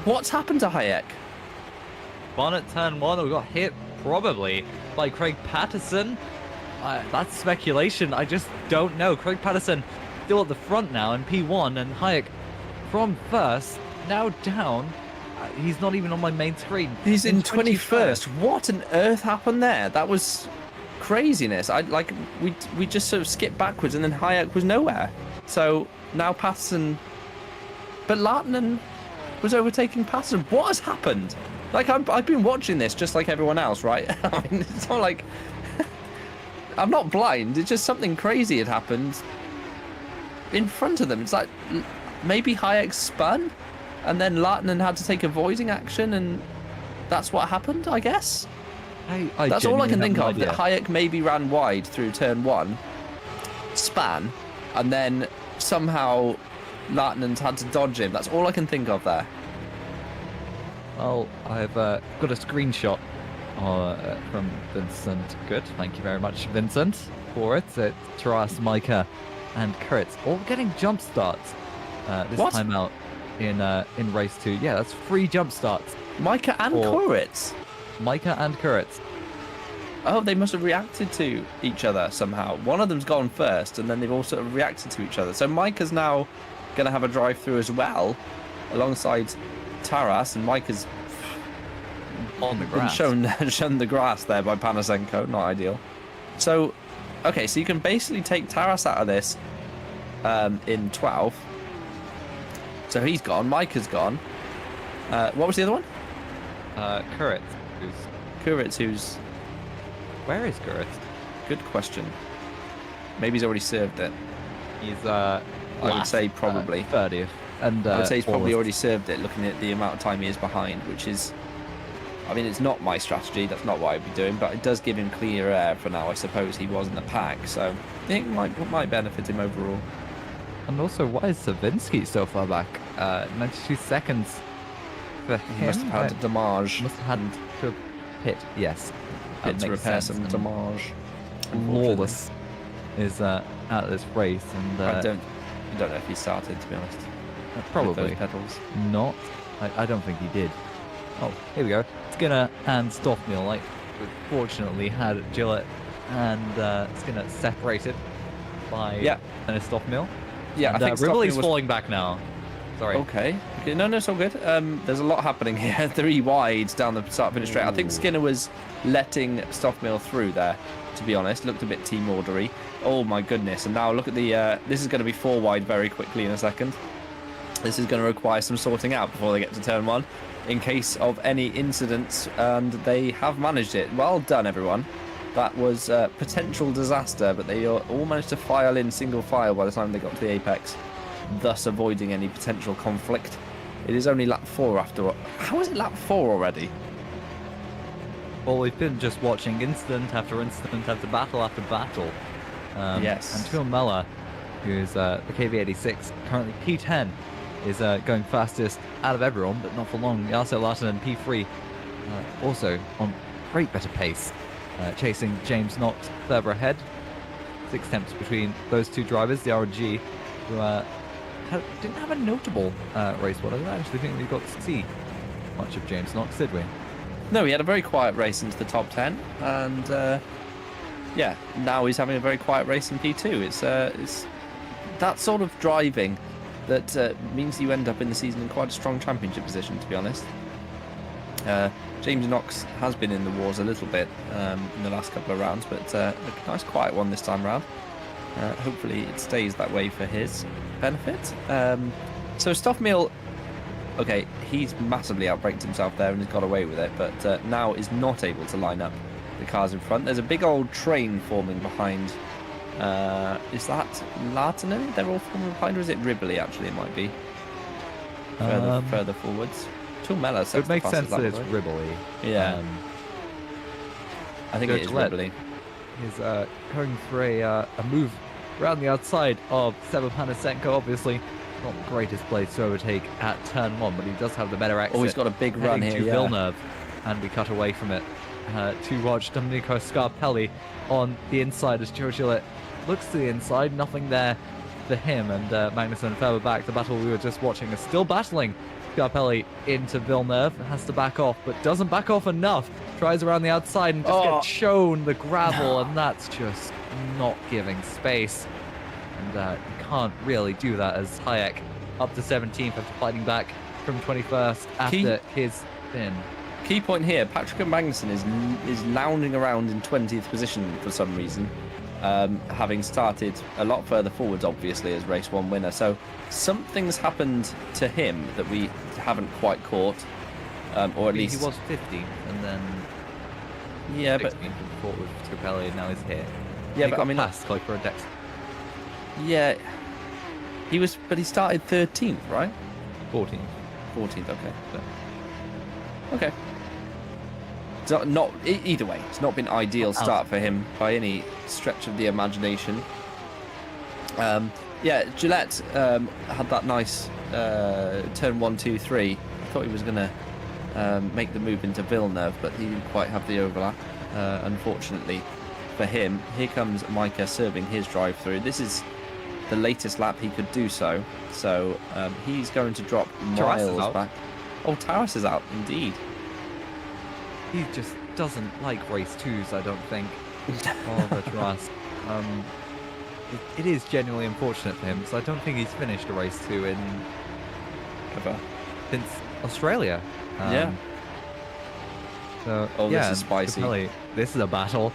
What's happened to Hayek? Bonnet turn 1, we got hit probably by Craig Patterson. That's speculation. I just don't know. Craig Patterson still at the front now in P1, and Hayek from first, now down. He's not even on my main screen. He's in 21st. What on earth happened there? That was craziness. We just sort of skipped backwards, and then Hayek was nowhere. So now Patterson, but Lattinen was overtaking Patterson. What has happened? Like I've been watching this just like everyone else, right? I mean, it's not like I'm not blind. It's just something crazy had happened in front of them. It's like maybe Hayek spun, and then Lattinen had to take avoiding action, and that's what happened, I guess. That's all I can think of. That Hayek maybe ran wide through turn 1, span, and then somehow Lattinen's had to dodge him. That's all I can think of there. Well, I've got a screenshot from Vincent. Good, thank you very much, Vincent, for it. It's Taras, Micah, and Kurtz all getting jump starts this time out in race 2. Yeah, that's 3 jump starts. Micah and Koritz. Micah and Kurtz. Oh, they must have reacted to each other somehow. One of them's gone first, and then they've also reacted to each other. So Micah's now going to have a drive-through as well, alongside Taras, and Micah's on the grass. shown the grass there by Panasenko. Not ideal. So, okay, so you can basically take Taras out of this in 12. So he's gone. Micah's gone. What was the other one? Kurtz. Kuritz, who's... Where is Kurtz? Good question. Maybe he's already served it. He's I would say probably 30th. And I would say he's probably fourth. already served it, looking at the amount of time he is behind, which is... I mean, it's not my strategy. That's not what I'd be doing, but it does give him clear air for now. I suppose he was in the pack, so I think it might benefit him overall. And also, why is Savinsky so far back? 92 seconds for him. He must have had damage. Must have had to pit, yes. Pit to makes repair sense. some And damage. Lawless is out of this race, and I don't know if he started, to be honest. probably With those pedals. not. I don't think he did. Oh, here we go. Skinner and Stoffmeal, like, fortunately had Gillette and Skinner separated by Dennis Stoffmeal. Yeah, And, I think Rivoli's Stockman was... falling back now. Sorry. Okay. No, it's all good. There's a lot happening here. 3 wides down the start finish straight. I think Skinner was letting Stoffmeal through there, to be honest. Looked a bit team ordery. Oh my goodness. And now look at the... this is going to be 4 wide very quickly in a second. This is going to require some sorting out before they get to turn 1, in case of any incidents, and they have managed it. Well done, everyone. That was a potential disaster, but they all managed to file in single file by the time they got to the apex, thus avoiding any potential conflict. It is only lap 4 after all. How is it lap 4 already? Well, we've been just watching incident after incident after battle after battle. Yes. And Imola, who's the KV86, currently P10, is going fastest out of everyone, but not for long. Yarso Lattinen P3, also on great better pace, chasing James Knox further ahead. 6 attempts between those 2 drivers, the RG, who didn't have a notable race. What I don't actually think we got to see much of James Knox, did we? No, he had a very quiet race into the top 10, and yeah, now he's having a very quiet race in P2. It's that sort of driving that means you end up in the season in quite a strong championship position, to be honest. James Knox has been in the wars a little bit in the last couple of rounds, but a nice quiet one this time round. Hopefully it stays that way for his benefit. So Stoffmeal, okay, he's massively outbraked himself there and has got away with it, but now is not able to line up the cars in front. There's a big old train forming behind. Is that Lartinen? They're all forming behind, or is it Ribley? Actually, it might be further forwards. Tulmela says it makes sense that it's Ribley. Yeah, I think it is Ribley. He's going for a move around the outside of Seba Panasenko. Obviously, not the greatest place to overtake at turn 1, but he does have the better exit. Oh, he's got a big run here. To Villeneuve, and we cut away from it to watch Domenico Scarpelli on the inside as Joe Gillett looks to the inside. Nothing there for him, and Magnussen further back. The battle we were just watching is still battling. Scarpelli into Villeneuve, has to back off, but doesn't back off enough. Tries around the outside and just gets shown the gravel, and that's just not giving space. And you can't really do that as Hayek up to 17th after fighting back from 21st after his spin. Key point here, Patrick Magnussen is lounging around in 20th position for some reason, having started a lot further forwards, obviously, as race 1 winner. So something's happened to him that we haven't quite caught, or at least... He was 15th, and then... Yeah, 16th but... fought with Scarpelli, and now he's here. Yeah, he but got I mean... past, like, for a Dex. Yeah, he started 13th, right? 14th. 14th, okay. Okay. So not either way. It's not been ideal start for him by any stretch of the imagination. Yeah, Gillette had that nice turn 1, 2, 3. I thought he was going to make the move into Villeneuve, but he didn't quite have the overlap, unfortunately for him. Here comes Micah serving his drive through. This is the latest lap he could do so. So he's going to drop miles back. Oh, Taras is out, indeed. He just doesn't like race 2s, I don't think. Oliver Taras. It is genuinely unfortunate for him, because I don't think he's finished a race 2 in... Ever. Since Australia. Yeah. So, this is spicy. Capelli, this is a battle.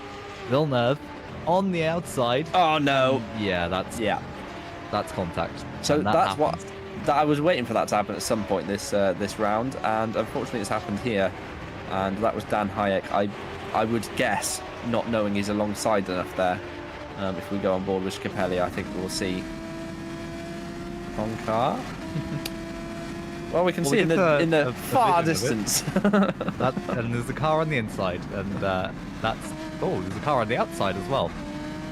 Villeneuve on the outside. Oh, no. Yeah, that's contact. So that's happens. I was waiting for that to happen at some point this round, and unfortunately it's happened here. And that was Dan Hayek. I would guess, not knowing he's alongside enough there. If we go on board with Scarpelli, I think we'll see on car. Well, we can see in the far distance. And there's a car on the inside, and there's a car on the outside as well.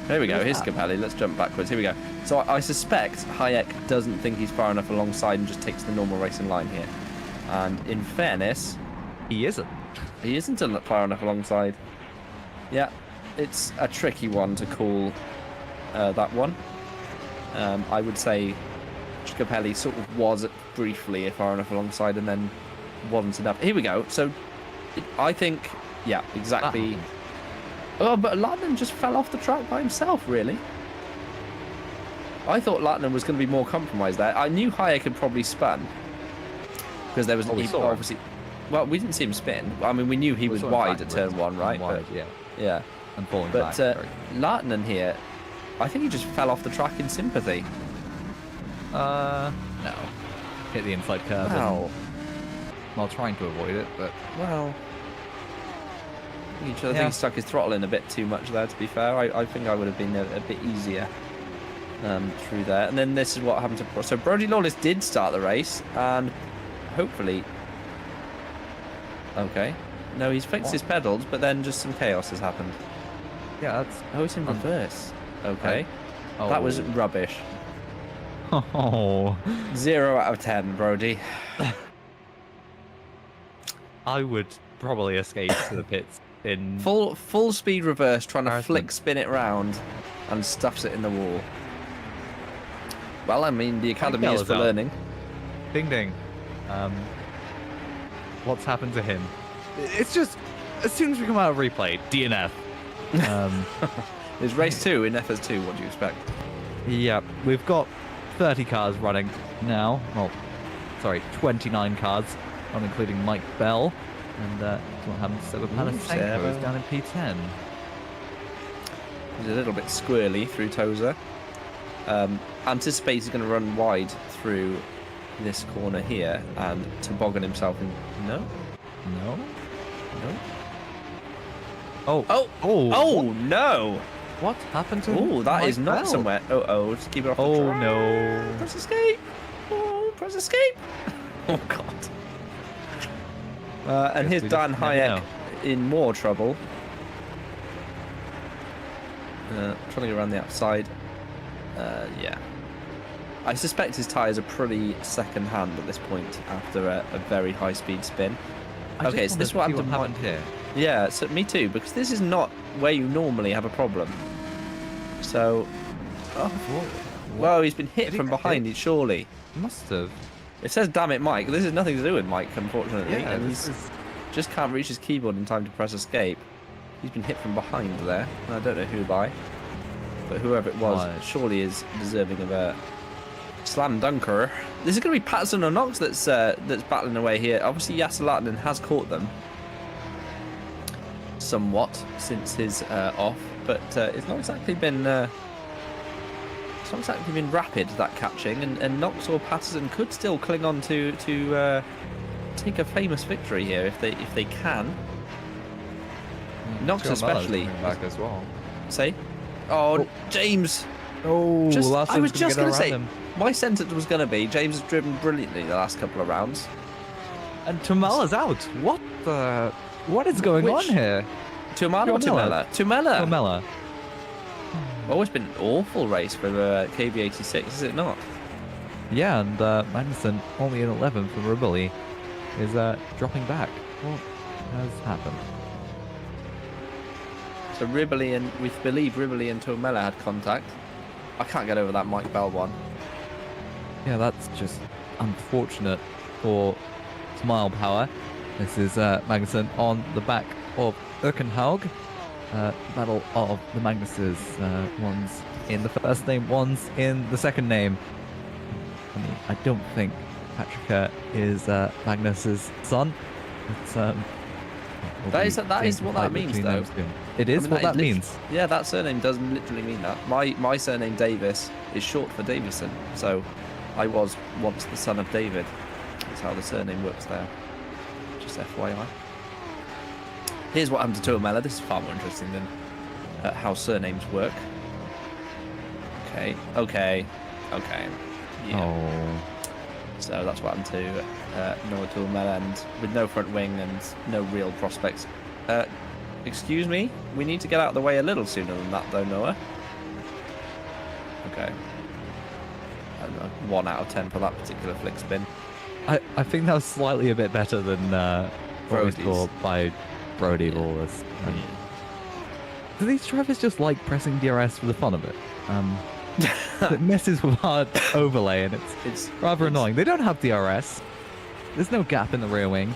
Here we go. Here's Scarpelli. Let's jump backwards. Here we go. So I suspect Hayek doesn't think he's far enough alongside and just takes the normal racing line here. And in fairness, he isn't. He isn't far enough alongside. Yeah, it's a tricky one to call that one. I would say Scarpelli sort of was briefly far enough alongside and then wasn't enough. Here we go. So I think, yeah, exactly. Oh, but Lartinen just fell off the track by himself, really. I thought Lartinen was going to be more compromised there. I knew Hayek had probably spun because there was obviously. Well, we didn't see him spin. I mean, we knew he was wide at turn 1, right? Wide, but, yeah. And falling back. But Lartinen here, I think he just fell off the track in sympathy. No. Hit the inside curve. Wow. While trying to avoid it, but well. I think he stuck his throttle in a bit too much there, to be fair. I think I would have been a bit easier through there. And then this is what happened to... So Brody Lawless did start the race, and hopefully... Okay. No, he's fixed his pedals, but then just some chaos has happened. Yeah, that's... Oh, it's in reverse. Okay. Oh. That was rubbish. Oh. 0 out of 10, Brody. I would probably escape to the pits in... Full speed reverse, trying to spin it round, and stuffs it in the wall. Well, I mean, the academy is for learning. Ding ding. What's happened to him? It's just, as soon as we come out of replay, DNF. It's race 2 in FS2, what do you expect? Yeah, we've got 30 cars running now. Well, sorry, 29 cars, not including Mike Bell. And that's what happens to Seb. Panasenko down in P10. He's a little bit squirrely through Tozer. Anticipates he's going to run wide through this corner here and toboggan himself in. No? No? No? Oh. Oh! Oh, no! What happened to Oh, that is not Bell? somewhere. Oh, just keep it off the Oh, track. no. Press escape! Oh, press escape! Oh, God. And here's we Dan just never Hayek know. in more trouble. Trying to go around the outside. Yeah. I suspect his tyres are pretty second-hand at this point after a very high-speed spin. Okay, so this is what happened here. Yeah, so me too, because this is not where you normally have a problem. So, well, he's been hit Did he from get behind, hit? surely. Must have. It says, damn it, Mike. This has nothing to do with Mike, unfortunately. Yeah, and this he's is... just can't reach his keyboard in time to press escape. He's been hit from behind there. I don't know who by, but whoever it was Right. surely is deserving of a slam dunker. This is going to be Patterson or Knox that's battling away here. Obviously, Yasser Lattinen has caught them somewhat since his off, but it's not exactly been rapid, that catching, and Knox or Patterson could still cling on to take a famous victory here if they can. Knox especially back as well. say, oh, James. Oh, I was just going to say, my sentence was going to be James has driven brilliantly the last couple of rounds. And Tumela's out. What is going on here? Tumela or Tumela? Tumela. Tumela. Oh, it's been an awful race for KV86, is it not? Yeah, and Magnussen only in 11th for Riboli is dropping back. What has happened? So Riboli and we believe Riboli and Tumela had contact. I can't get over that Mike Bell one. Yeah, that's just unfortunate for Smile Power. This is Magnussen on the back of Urkenhaug. Battle of the Magnuses. One's in the first name, one's in the second name. I mean, I don't think Patrick is Magnus's son. It's, That is what that means, though. It is what that means. Yeah, that surname does literally mean that. My surname Davis is short for Davison, so I was once the son of David. That's how the surname works there. Just FYI. Here's what happened to Tumela. This is far more interesting than how surnames work. Okay. Yeah. Oh. So that's what happened to Noah Tumela, and with no front wing and no real prospects. Excuse me? We need to get out of the way a little sooner than that, though, Noah. Okay. 1 out of 10 for that particular flick spin. I think that was slightly a bit better than what we Brody's. saw by Brody Lawless. Do these drivers just like pressing DRS for the fun of it? It messes with our overlay, and it's rather annoying. They don't have DRS. There's no gap in the rear wing.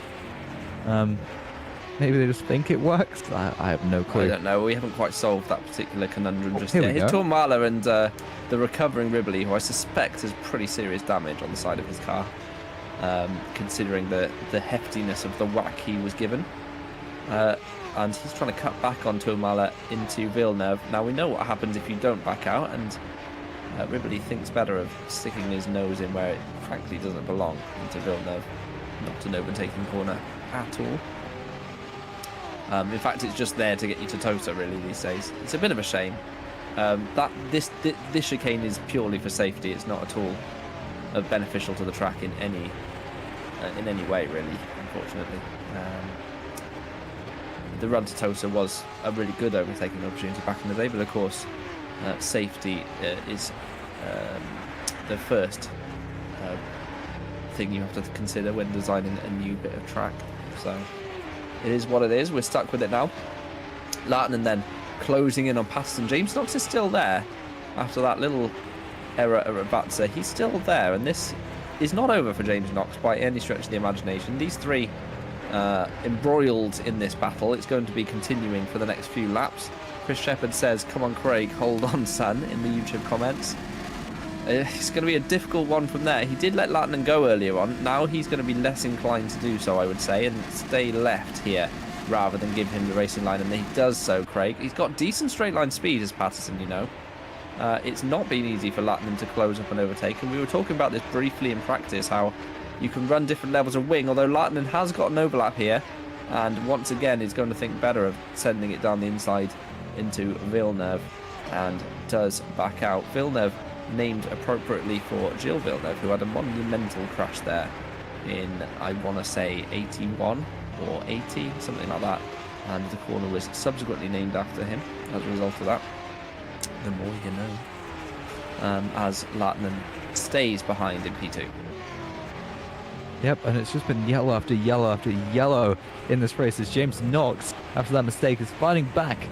Maybe they just think it works. I have no clue. I don't know. We haven't quite solved that particular conundrum just here yet. we Here's go. Tumela and the recovering Riboli, who I suspect has pretty serious damage on the side of his car, considering the heftiness of the whack he was given. And he's trying to cut back on Tumela into Villeneuve. Now, we know what happens if you don't back out, and Riboli thinks better of sticking his nose in where it frankly doesn't belong, into Villeneuve. Not an overtaking corner at all. In fact, it's just there to get you to Tosa, really, these days. It's a bit of a shame. This chicane is purely for safety. It's not at all beneficial to the track in any way, really, unfortunately. The run to Tosa was a really good overtaking opportunity back in the day, but of course, safety is the first thing you have to consider when designing a new bit of track. So it is what it is. We're stuck with it now. Lattinen then closing in on Patterson. James Knox is still there after that little error at Rabatza. He's still there, and this is not over for James Knox by any stretch of the imagination. These three embroiled in this battle. It's going to be continuing for the next few laps. Chris Shepherd says, "Come on, Craig, hold on, son," in the YouTube comments. It's going to be a difficult one from there. He did let Lattinen go earlier on. Now he's going to be less inclined to do so, I would say, and stay left here rather than give him the racing line. And he does so, Craig. He's got decent straight line speed as Patterson, you know. It's not been easy for Lattinen to close up and overtake. And we were talking about this briefly in practice, how you can run different levels of wing, although Lattinen has got an overlap here. And once again, he's going to think better of sending it down the inside into Villeneuve, and does back out. Villeneuve named appropriately for Gilles Villeneuve, who had a monumental crash there in, I want to say, 81 or 80, something like that. And the corner was subsequently named after him as a result of that. The more you know. As Lattinen stays behind in P2. Yep, and it's just been yellow after yellow after yellow in this race as James Knox, after that mistake, is fighting back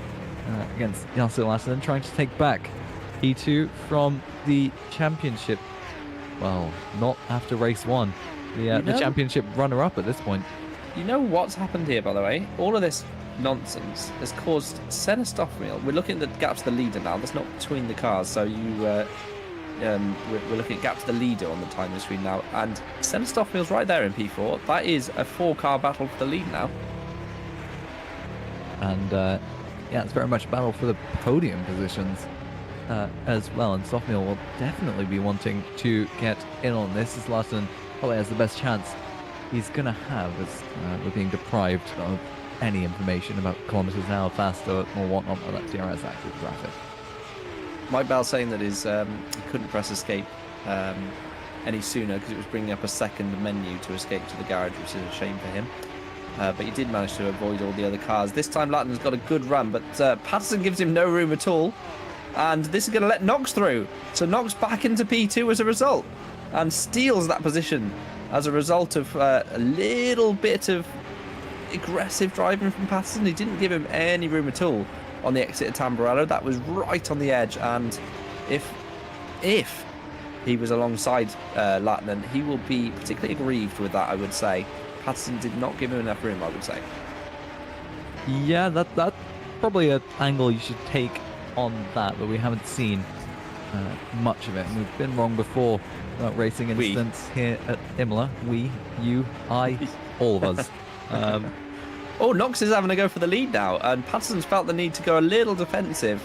against Janssen Lattinen, trying to take back E2 from the championship. Well, not after race 1. The championship runner-up at this point. You know what's happened here, by the way? All of this nonsense has caused Senna Stoffmeal. We're looking at the gap to the leader now. That's not between the cars, so we're looking at gap to the leader on the timing screen now, and Senna Stoffmeal's right there in P4. That is a 4-car battle for the lead now. And yeah, it's very much a battle for the podium positions as well, and Stoffmeal will definitely be wanting to get in on this, as Lattinen probably has the best chance he's going to have, as we're being deprived of any information about kilometers an hour faster or whatnot by that DRS active graphic. Mike Bell saying that he couldn't press escape any sooner because it was bringing up a second menu to escape to the garage, which is a shame for him. But he did manage to avoid all the other cars. This time Lattinen's got a good run, but Patterson gives him no room at all. And this is going to let Knox through. So Knox back into P2 as a result, and steals that position as a result of a little bit of aggressive driving from Patterson. He didn't give him any room at all on the exit of Tamburello. That was right on the edge, and if he was alongside Lattinen, he will be particularly aggrieved with that, I would say. Patterson did not give him enough room, I would say. Yeah, that's probably an angle you should take on that, but we haven't seen much of it, and we've been wrong before about racing incidents here at Imola. We, you, I, all of us. Oh, Knox is having to go for the lead now, and Patterson's felt the need to go a little defensive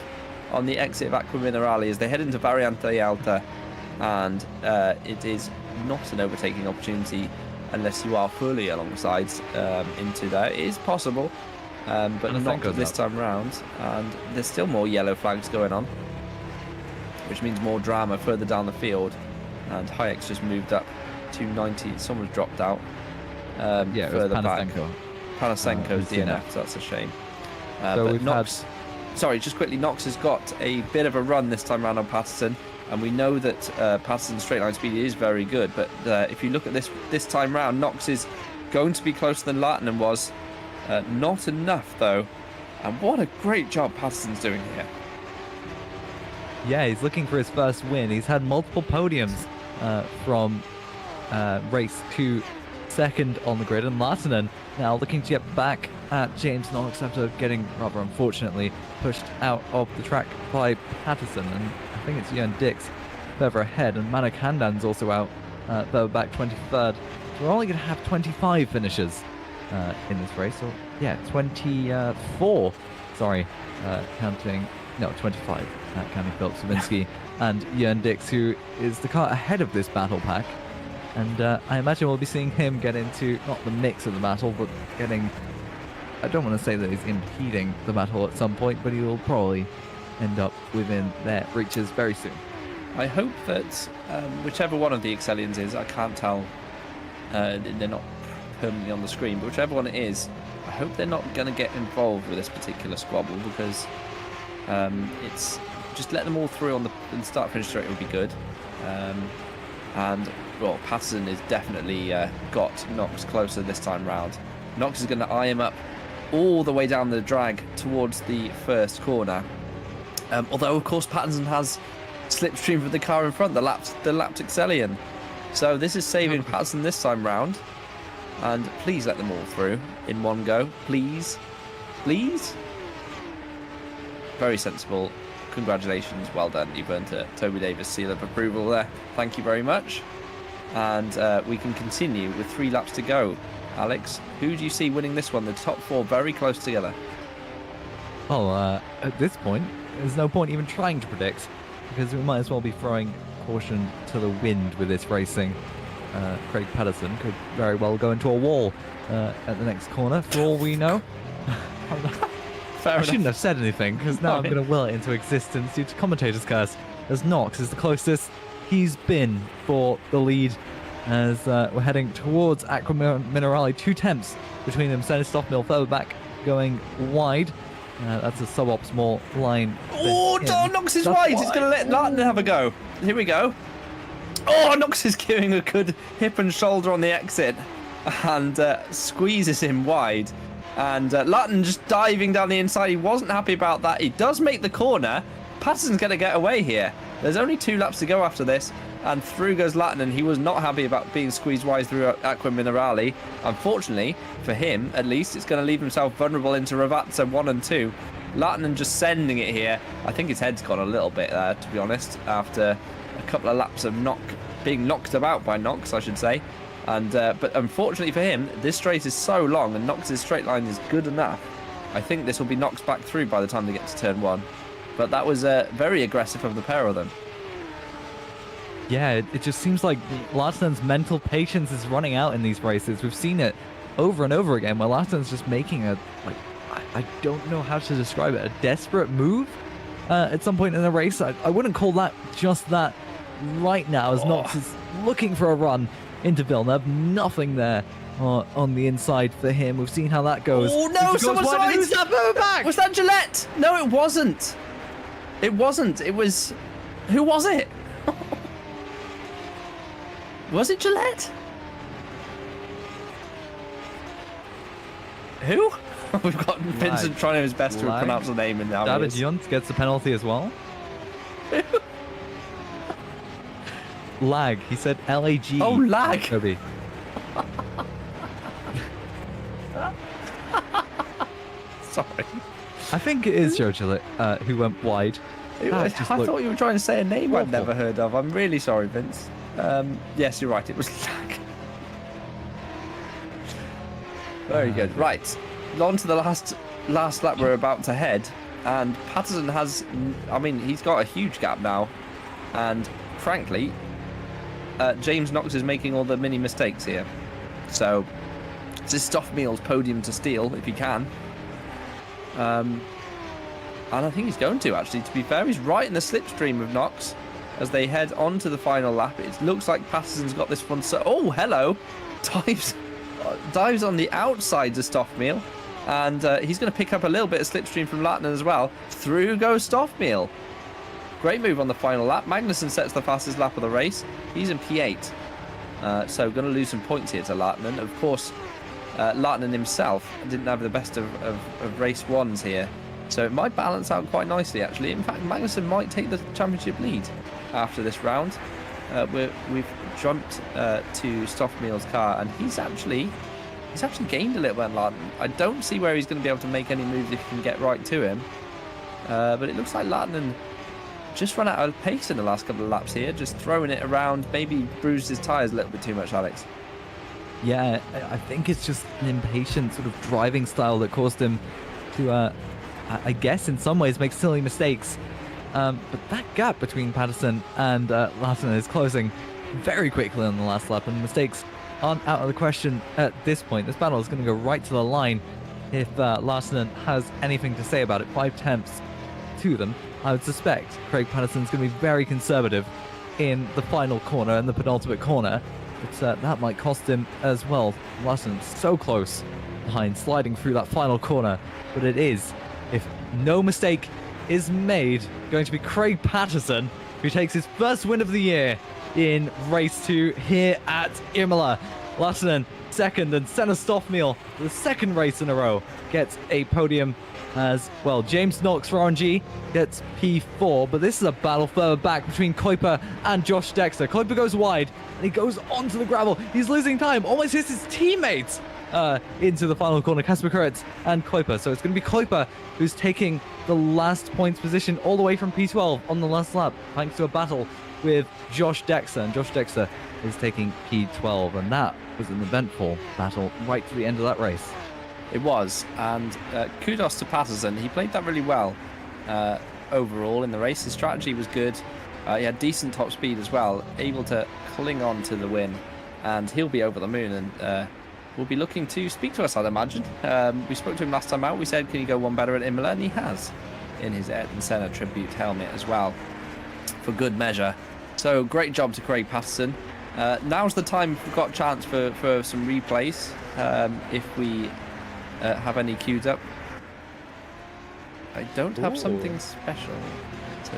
on the exit of Acqua Minerale as they head into Variante Alta, and it is not an overtaking opportunity unless you are fully alongside into there. It is possible, but not this time round, and there's still more yellow flags going on, which means more drama further down the field, and Hayek's just moved up to 90. Someone's dropped out yeah, further back. DNF. Panasenko's DNF, so that's a shame. So but Knox, sorry, just quickly, Knox has got a bit of a run this time around on Patterson, and we know that Patterson's straight line speed is very good, but if you look at this time round, Knox is going to be closer than Lattinen was. Not enough, though, and what a great job Patterson's doing here. Yeah, he's looking for his first win. He's had multiple podiums from race to second on the grid, and Lattinen now looking to get back at James Knox after getting rather unfortunately pushed out of the track by Patterson, and I think it's Jörn Dix further ahead, and Manik Handan's also out further back 23rd. So we're only going to have 25 finishes in this race, or yeah, 24, sorry, counting, no, 25, counting Philip Savinsky and Jörn Dix, who is the car ahead of this battle pack. And I imagine we'll be seeing him get into, not the mix of the battle, but getting, I don't want to say that he's impeding the battle at some point, but he will probably end up within their reaches very soon. I hope that whichever one of the Excellions is, I can't tell, they're not permanently on the screen, but whichever one it is, I hope they're not going to get involved with this particular squabble, because it's just let them all through on the start-finish straight would be good. And well, Patterson has definitely got Knox closer this time round. Knox is going to eye him up all the way down the drag towards the first corner. Although, of course, Patterson has slipstream for the car in front, the lapped Excellion. So this is saving Patterson this time round. And please let them all through in one go. Please. Please. Very sensible. congratulations, well done. You've earned a Toby Davis seal of approval there. Thank you very much. And we can continue with 3 laps to go. Alex, who do you see winning this one? The top 4 very close together. Well, at this point, there's no point even trying to predict, because we might as well be throwing caution to the wind with this racing. Craig Patterson could very well go into a wall at the next corner, for all we know. I shouldn't have said anything, because now I'm going to will it into existence due to commentator's curse, as Knox is the closest he's been for the lead, as we're heading towards Aqua Minerale. 2 temps between them. Centre Stoffmill further back, going wide. That's a suboptimal line. Oh, Knox is wide. He's going to let Larton have a go. Here we go. Oh, Knox is giving a good hip and shoulder on the exit and squeezes him wide. And Larton just diving down the inside. He wasn't happy about that. He does make the corner. Patterson's going to get away here. There's only 2 laps to go after this. And through goes Larton, and he was not happy about being squeezed wide through Aqua Minerale. Unfortunately, for him, at least, it's going to leave himself vulnerable into Ravazza 1 and 2. Larton just sending it here. I think his head's gone a little bit there, to be honest, after a couple of laps of being knocked about by Knox, I should say. And but unfortunately for him, this straight is so long, and Knox's straight line is good enough. I think this will be Knox back through by the time they get to turn 1. But that was very aggressive of the pair of them. Yeah, it just seems like Larsen's mental patience is running out in these races. We've seen it over and over again, where Larsen's just making I don't know how to describe it, a desperate move at some point in the race. I wouldn't call that just that right now, as Knox is looking for a run into Villeneuve. Nothing there on the inside for him. We've seen how that goes. Oh no, someone's wide. Who's that back? Was that Gillette? No, it wasn't. It wasn't. It was... Who was it? Was it Gillette? Who? We've got Vincent trying his best to pronounce the name, and now David Junt gets the penalty as well. Lag. He said L-A-G. Oh, lag. Toby. Sorry. I think it is Joe Gillette who went wide. I thought you were trying to say a name I'd never heard of. I'm really sorry, Vince. Yes, you're right. It was lag. Very good. Right. On to the last lap we're about to head. And Patterson has... I mean, he's got a huge gap now. And, frankly, James Knox is making all the mini mistakes here. So, this is Stoffmeal's podium to steal, if he can. And I think he's going to, actually. To be fair, he's right in the slipstream of Knox as they head on to the final lap. It looks like Patterson's got this one. So, oh, hello. Dives on the outsides of Stoffmeal. And he's going to pick up a little bit of slipstream from Larton as well. Through goes Stoffmeal. Great move on the final lap. Magnussen sets the fastest lap of the race. He's in P8. So going to lose some points here to Larton. Of course, Larton himself didn't have the best of race 1s here. So it might balance out quite nicely, actually. In fact, Magnussen might take the championship lead after this round. We've jumped to Stoffmeal's car, and he's actually gained a little bit on Larton. I don't see where he's going to be able to make any moves if he can get right to him. But it looks like Larton just run out of pace in the last couple of laps here, just throwing it around, maybe bruised his tyres a little bit too much, Alex. Yeah, I think it's just an impatient sort of driving style that caused him to, I guess, in some ways make silly mistakes. But that gap between Patterson and Larson is closing very quickly on the last lap, and mistakes aren't out of the question at this point. This battle is going to go right to the line if Larson has anything to say about it. 5 temps to them. I would suspect Craig Patterson's going to be very conservative in the final corner and the penultimate corner, but that might cost him as well. Larson's so close behind, sliding through that final corner, but it is, if no mistake is made, going to be Craig Patterson, who takes his first win of the year in race 2 here at Imola. Larson second, and Senna Stoffmeal, the second race in a row, gets a podium as well. James Knox for RNG gets P4, but this is a battle further back between Kuiper and Josh Dexter. Kuiper goes wide, and he goes onto the gravel. He's losing time, almost hits his teammates into the final corner. Kasper Kuretz and Kuiper. So it's going to be Kuiper who's taking the last points position all the way from P12 on the last lap, thanks to a battle with Josh Dexter. And Josh Dexter is taking P12, and that was an eventful battle right to the end of that race. It was, and kudos to Patterson. He played that really well overall in the race. His strategy was good. He had decent top speed as well, able to cling on to the win, and he'll be over the moon and will be looking to speak to us, I'd imagine. We spoke to him last time out. We said, can you go one better at Imola? And he has, in his Ayrton Senna tribute helmet as well, for good measure. So great job to Craig Patterson. Now's the time if we've got a chance for some replays, if we have any queued up. I don't have something special. So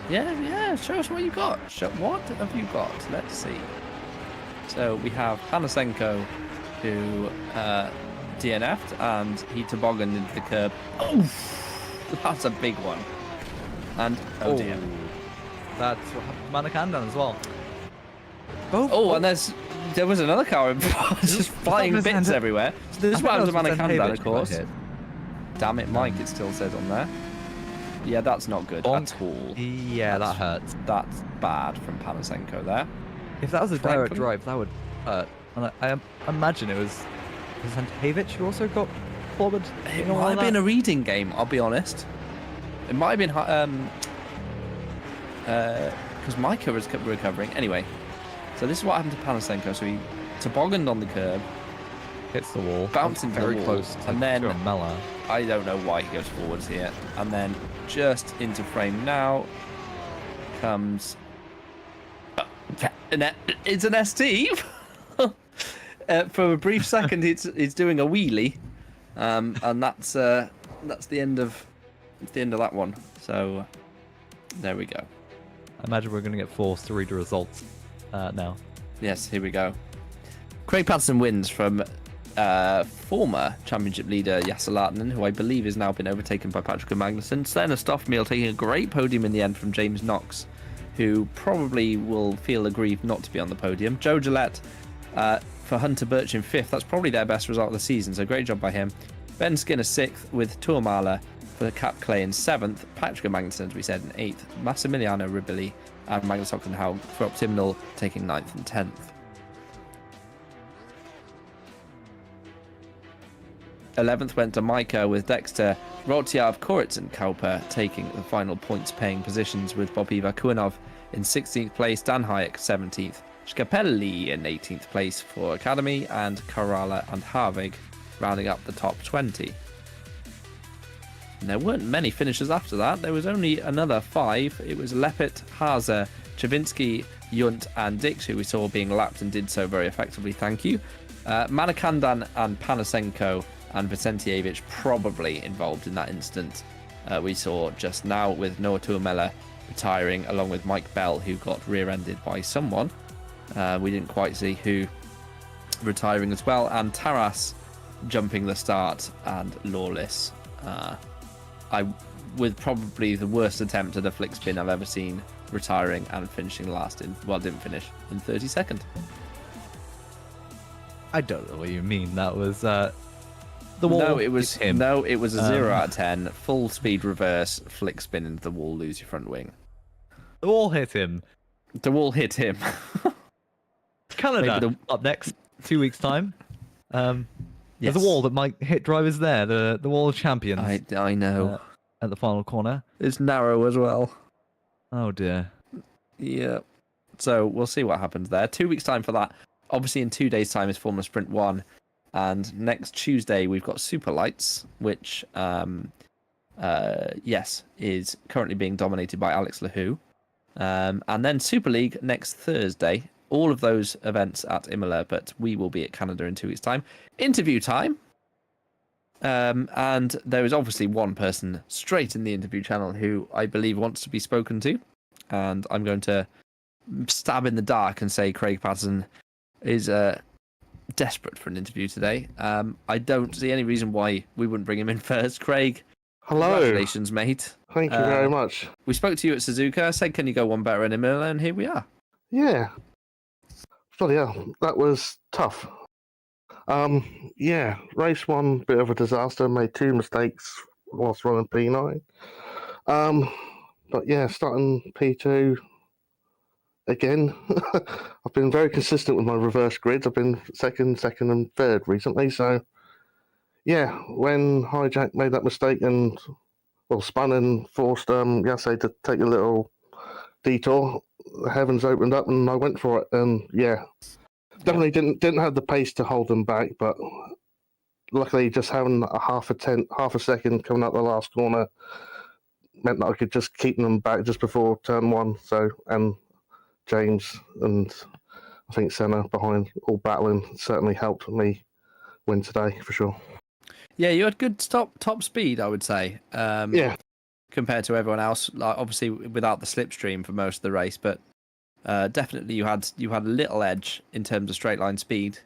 yeah, show us what you got. What have you got? Let's see. So we have Panasenko, who DNF'd, and he tobogganed into the curb. Oh, that's a big one. And oh dear. That's what happened to Manakandan as well. And there was another car just flying bits everywhere. So this is what happened to Manakandan, of course. Damn it, Mike, it still says on there. Yeah, that's not good at all. Yeah, that hurts. That's bad from Panasenko there. If that was a direct drive, that would hurt. And I imagine it was Zantavich who also got forward. It might have been a reading game, I'll be honest. It might have been because Micah was recovering. Anyway, so this is what happened to Panasenko. So he tobogganed on the curb, hits the wall, bounced into very the wall, close to and then Mella. I don't know why he goes forwards here, and then just into frame now comes it's an ST. For a brief second, it's doing a wheelie, and that's the end of that one. So there we go. I imagine we're going to get forced to read the results now. Yes, here we go. Craig Patterson wins from former championship leader Jesse Lahtinen, who I believe has now been overtaken by Patrick Magnussen. Stenna Stoffmeal taking a great podium in the end from James Knox, who probably will feel aggrieved not to be on the podium. Joe Gillette for Hunter Birch in 5th. That's probably their best result of the season, so great job by him. Ben Skinner 6th, with Tuomala for Cap Clay in 7th. Patrick Magnussen, as we said, in 8th. Massimiliano Ribili and Magnus Ockenhaug for Optimal taking 9th and 10th. 11th went to Micah, with Dexter, Rotiav, Koritz and Kauper taking the final points-paying positions, with Bobiva Kuinov in 16th place, Dan Hayek 17th, Scapelli in 18th place for Academy, and Karala and Harvig rounding up the top 20. And there weren't many finishers after that. There was only another 5. It was Lepit, Haza, Chavinsky, Yunt and Dix, who we saw being lapped and did so very effectively, thank you. Manakandan and Panasenko and Vicentievich probably involved in that incident we saw just now, with Noah Tuomela retiring, along with Mike Bell, who got rear-ended by someone. We didn't quite see who, retiring as well, and Taras jumping the start, and Lawless with probably the worst attempt at a flick spin I've ever seen, retiring and finishing last didn't finish in 32nd. I don't know what you mean. That was the wall. No, it was him. No, it was a 0 out of 10. Full speed reverse, flick spin into the wall, lose your front wing. The wall hit him. The wall hit him. Canada up next, 2 weeks time. Yes. There's a wall that might hit drivers there. The wall of champions. I know. At the final corner. It's narrow as well. Oh dear. Yeah. So we'll see what happens there. 2 weeks time for that. Obviously, in 2 days' time is Formula Sprint 1. And next Tuesday, we've got Super Lights, which, is currently being dominated by Alex Lahou. And then Super League next Thursday. All of those events at Imola, but we will be at Canada in 2 weeks' time. Interview time. And there is obviously one person straight in the interview channel who I believe wants to be spoken to. And I'm going to stab in the dark and say Craig Patterson is desperate for an interview today. I don't see any reason why we wouldn't bring him in first. Craig, hello. Congratulations, mate. Thank you very much. We spoke to you at Suzuka. I said, can you go one better in Imola? And here we are. Yeah. So yeah, that was tough. Yeah, race one, bit of a disaster. Made two mistakes whilst running P9. But yeah, starting P2 again. I've been very consistent with my reverse grids. I've been second, and third recently. So yeah, when Hijack made that mistake and spun and forced Yase to take a little detour, the heavens opened up and I went for it. And yeah, definitely didn't have the pace to hold them back, but luckily just having a half a second coming up the last corner meant that I could just keep them back just before turn one. So, and James and I think Senna behind all battling certainly helped me win today for sure. Yeah, you had good top speed, I would say. Yeah. Compared to everyone else, like obviously without the slipstream for most of the race, but definitely you had a little edge in terms of straight line speed,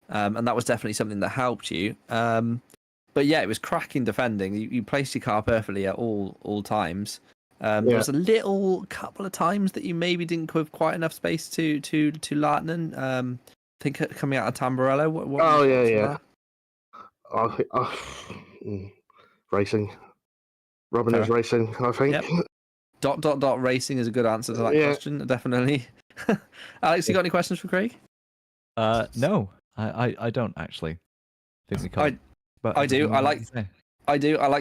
and that was definitely something that helped you. But yeah, it was cracking defending. You placed your car perfectly at all times. There was a little couple of times that you maybe didn't have quite enough space to Lartnan. I think coming out of Tamburello. What yeah. Racing. Robin is racing, I think. Yep. Racing is a good answer to that question, definitely. Alex, you got any questions for Craig? No, I don't actually. I think we can't. I do. I like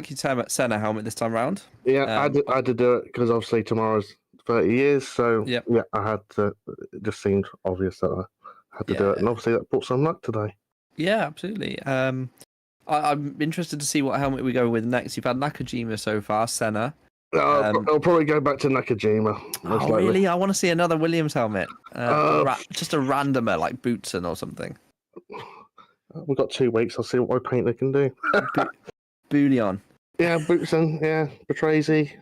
your Senna helmet this time round. Yeah, I had to do it because obviously tomorrow's 30 years, so yeah, I had to. It just seemed obvious that I had to do it, and obviously that brought some luck today. Yeah, absolutely. I'm interested to see what helmet we go with next. You've had Nakajima so far, Senna. I'll probably go back to Nakajima. Oh, really? I want to see another Williams helmet. Just a randomer like Bootson or something. We've got 2 weeks. I'll see what my painter can do. Bullion. Yeah, Bootson. Yeah, Patrese.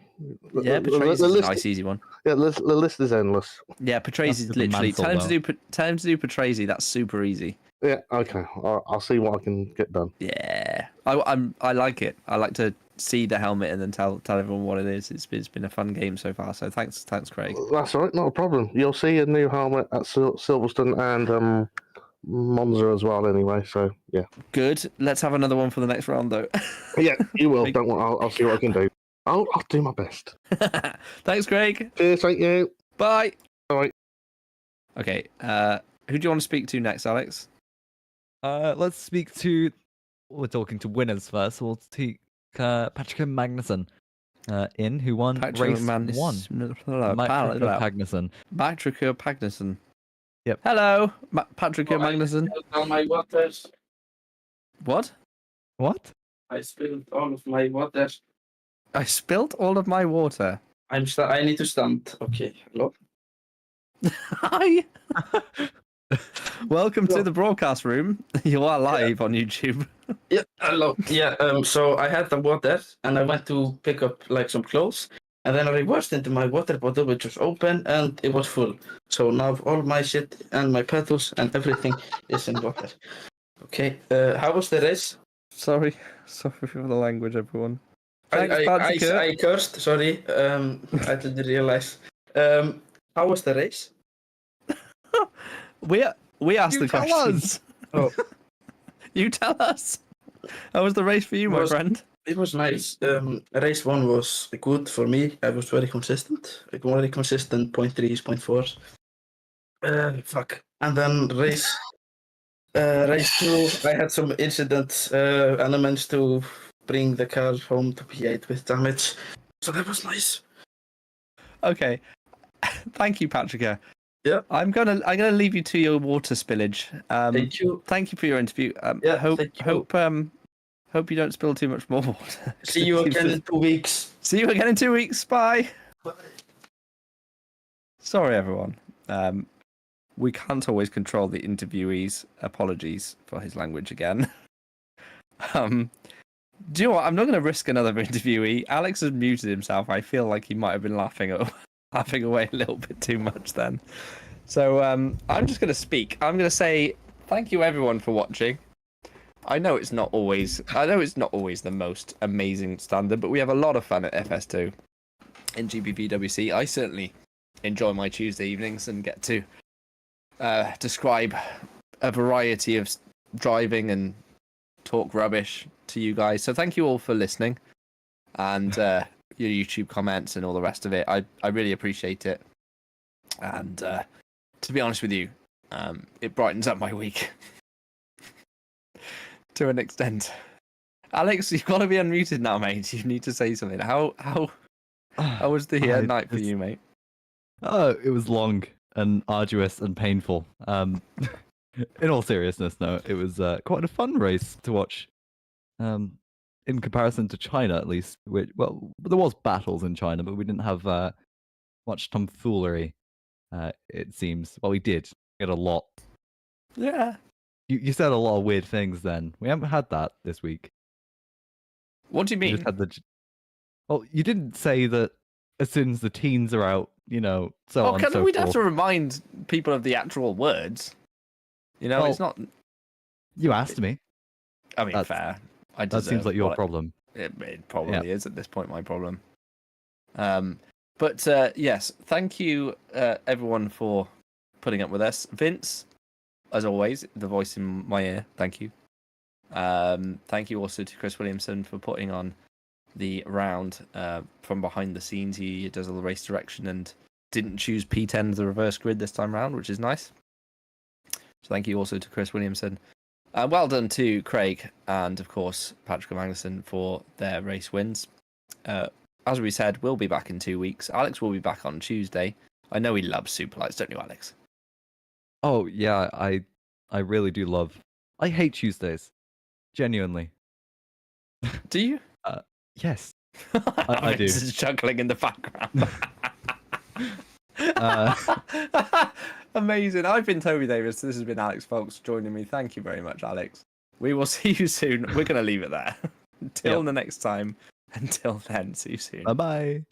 Yeah, Patrese is a nice, easy one. Yeah, the list is endless. Yeah, Patrese is literally. Tell him to do Patrese. That's super easy. Yeah, okay. I'll see what I can get done. Yeah, I like it. I like to see the helmet and then tell everyone what it is. It's been a fun game so far. So thanks, Craig. That's all right, not a problem. You'll see a new helmet at Silverstone and Monza as well. Anyway, so yeah. Good. Let's have another one for the next round, though. Yeah, you will. Don't worry. I'll see what I can do. I'll do my best. Thanks, Craig. Cheers. Thank you. Bye. Bye. Okay. Who do you want to speak to next, Alex? Let's speak to. We're talking to winners first. We'll take Patrick Magnusson who won race 1. Magnusson. Patrick Magnusson. Yep. Hello, Patrick Magnusson. All my waters. What? What? I spilled all of my water. I spilt all of my water. I need to stand. Okay. Hello. Hi. Welcome to the broadcast room. You are live on YouTube. Yeah. Hello. Yeah. So I had the water and I went to pick up like some clothes, and then I reversed into my water bottle, which was open and it was full. So now all my shit and my pedals and everything is in water. Okay. How was the race? Sorry for the language, everyone. I cursed. Sorry. I didn't realize. How was the race? We asked the questions. Oh. You tell us. How was the race for you, my friend? It was nice. Race 1 was good for me. I was very consistent. Very consistent, 0.3s, 0.4s. Fuck. And then race 2, I had some incidents and I managed to bring the car home to P8 with damage. So that was nice. Okay. Thank you, Patrick. Yeah. I'm gonna leave you to your water spillage. Thank you. Thank you for your interview. Yeah, thank you. Hope you don't spill too much more water. See you again in 2 weeks. See you again in 2 weeks. Bye. Bye. Sorry, everyone. We can't always control the interviewee's apologies for his language again. Do you know what? I'm not going to risk another interviewee. Alex has muted himself. I feel like he might have been laughing away a little bit too much then. So I'm just going to speak. I'm going to say thank you, everyone, for watching. I know it's not always the most amazing standard, but we have a lot of fun at FS2 in GPVWC. I certainly enjoy my Tuesday evenings and get to describe a variety of driving and talk rubbish to you guys. So thank you all for listening and your YouTube comments and all the rest of it. I really appreciate it. And to be honest with you, it brightens up my week to an extent. Alex, you've got to be unmuted now, mate. You need to say something. How was the night for you, mate? Oh, it was long and arduous and painful. In all seriousness, no, it was quite a fun race to watch. In comparison to China, at least. Well, there was battles in China, but we didn't have much tomfoolery. It seems. Well, we did get a lot. Yeah. You said a lot of weird things. Then we haven't had that this week. What do you We mean? just had well, you didn't say that as soon as the teens are out, so on and so we'd forth. have to remind people of the actual words. Well, it's not. You asked me. I mean, fair. That seems like your problem. It probably is at this point my problem. But yes, thank you everyone for putting up with us. Vince, as always, the voice in my ear. Thank you. Thank you also to Chris Williamson for putting on the round from behind the scenes. He does all the race direction and didn't choose P10 as the reverse grid this time round, which is nice. So thank you also to Chris Williamson. Well done to Craig and, of course, Patrick Magnuson for their race wins. As we said, we'll be back in 2 weeks. Alex will be back on Tuesday. I know he loves Superlights, don't you, Alex? Oh, yeah, I really do love... I hate Tuesdays. Genuinely. Do you? Yes. I do. Vince is chuckling in the background. Amazing. I've been Toby Davis. This has been Alex Foulkes joining me. Thank you very much, Alex. We will see you soon. We're going to leave it there. Until the next time. Until then, see you soon. Bye-bye.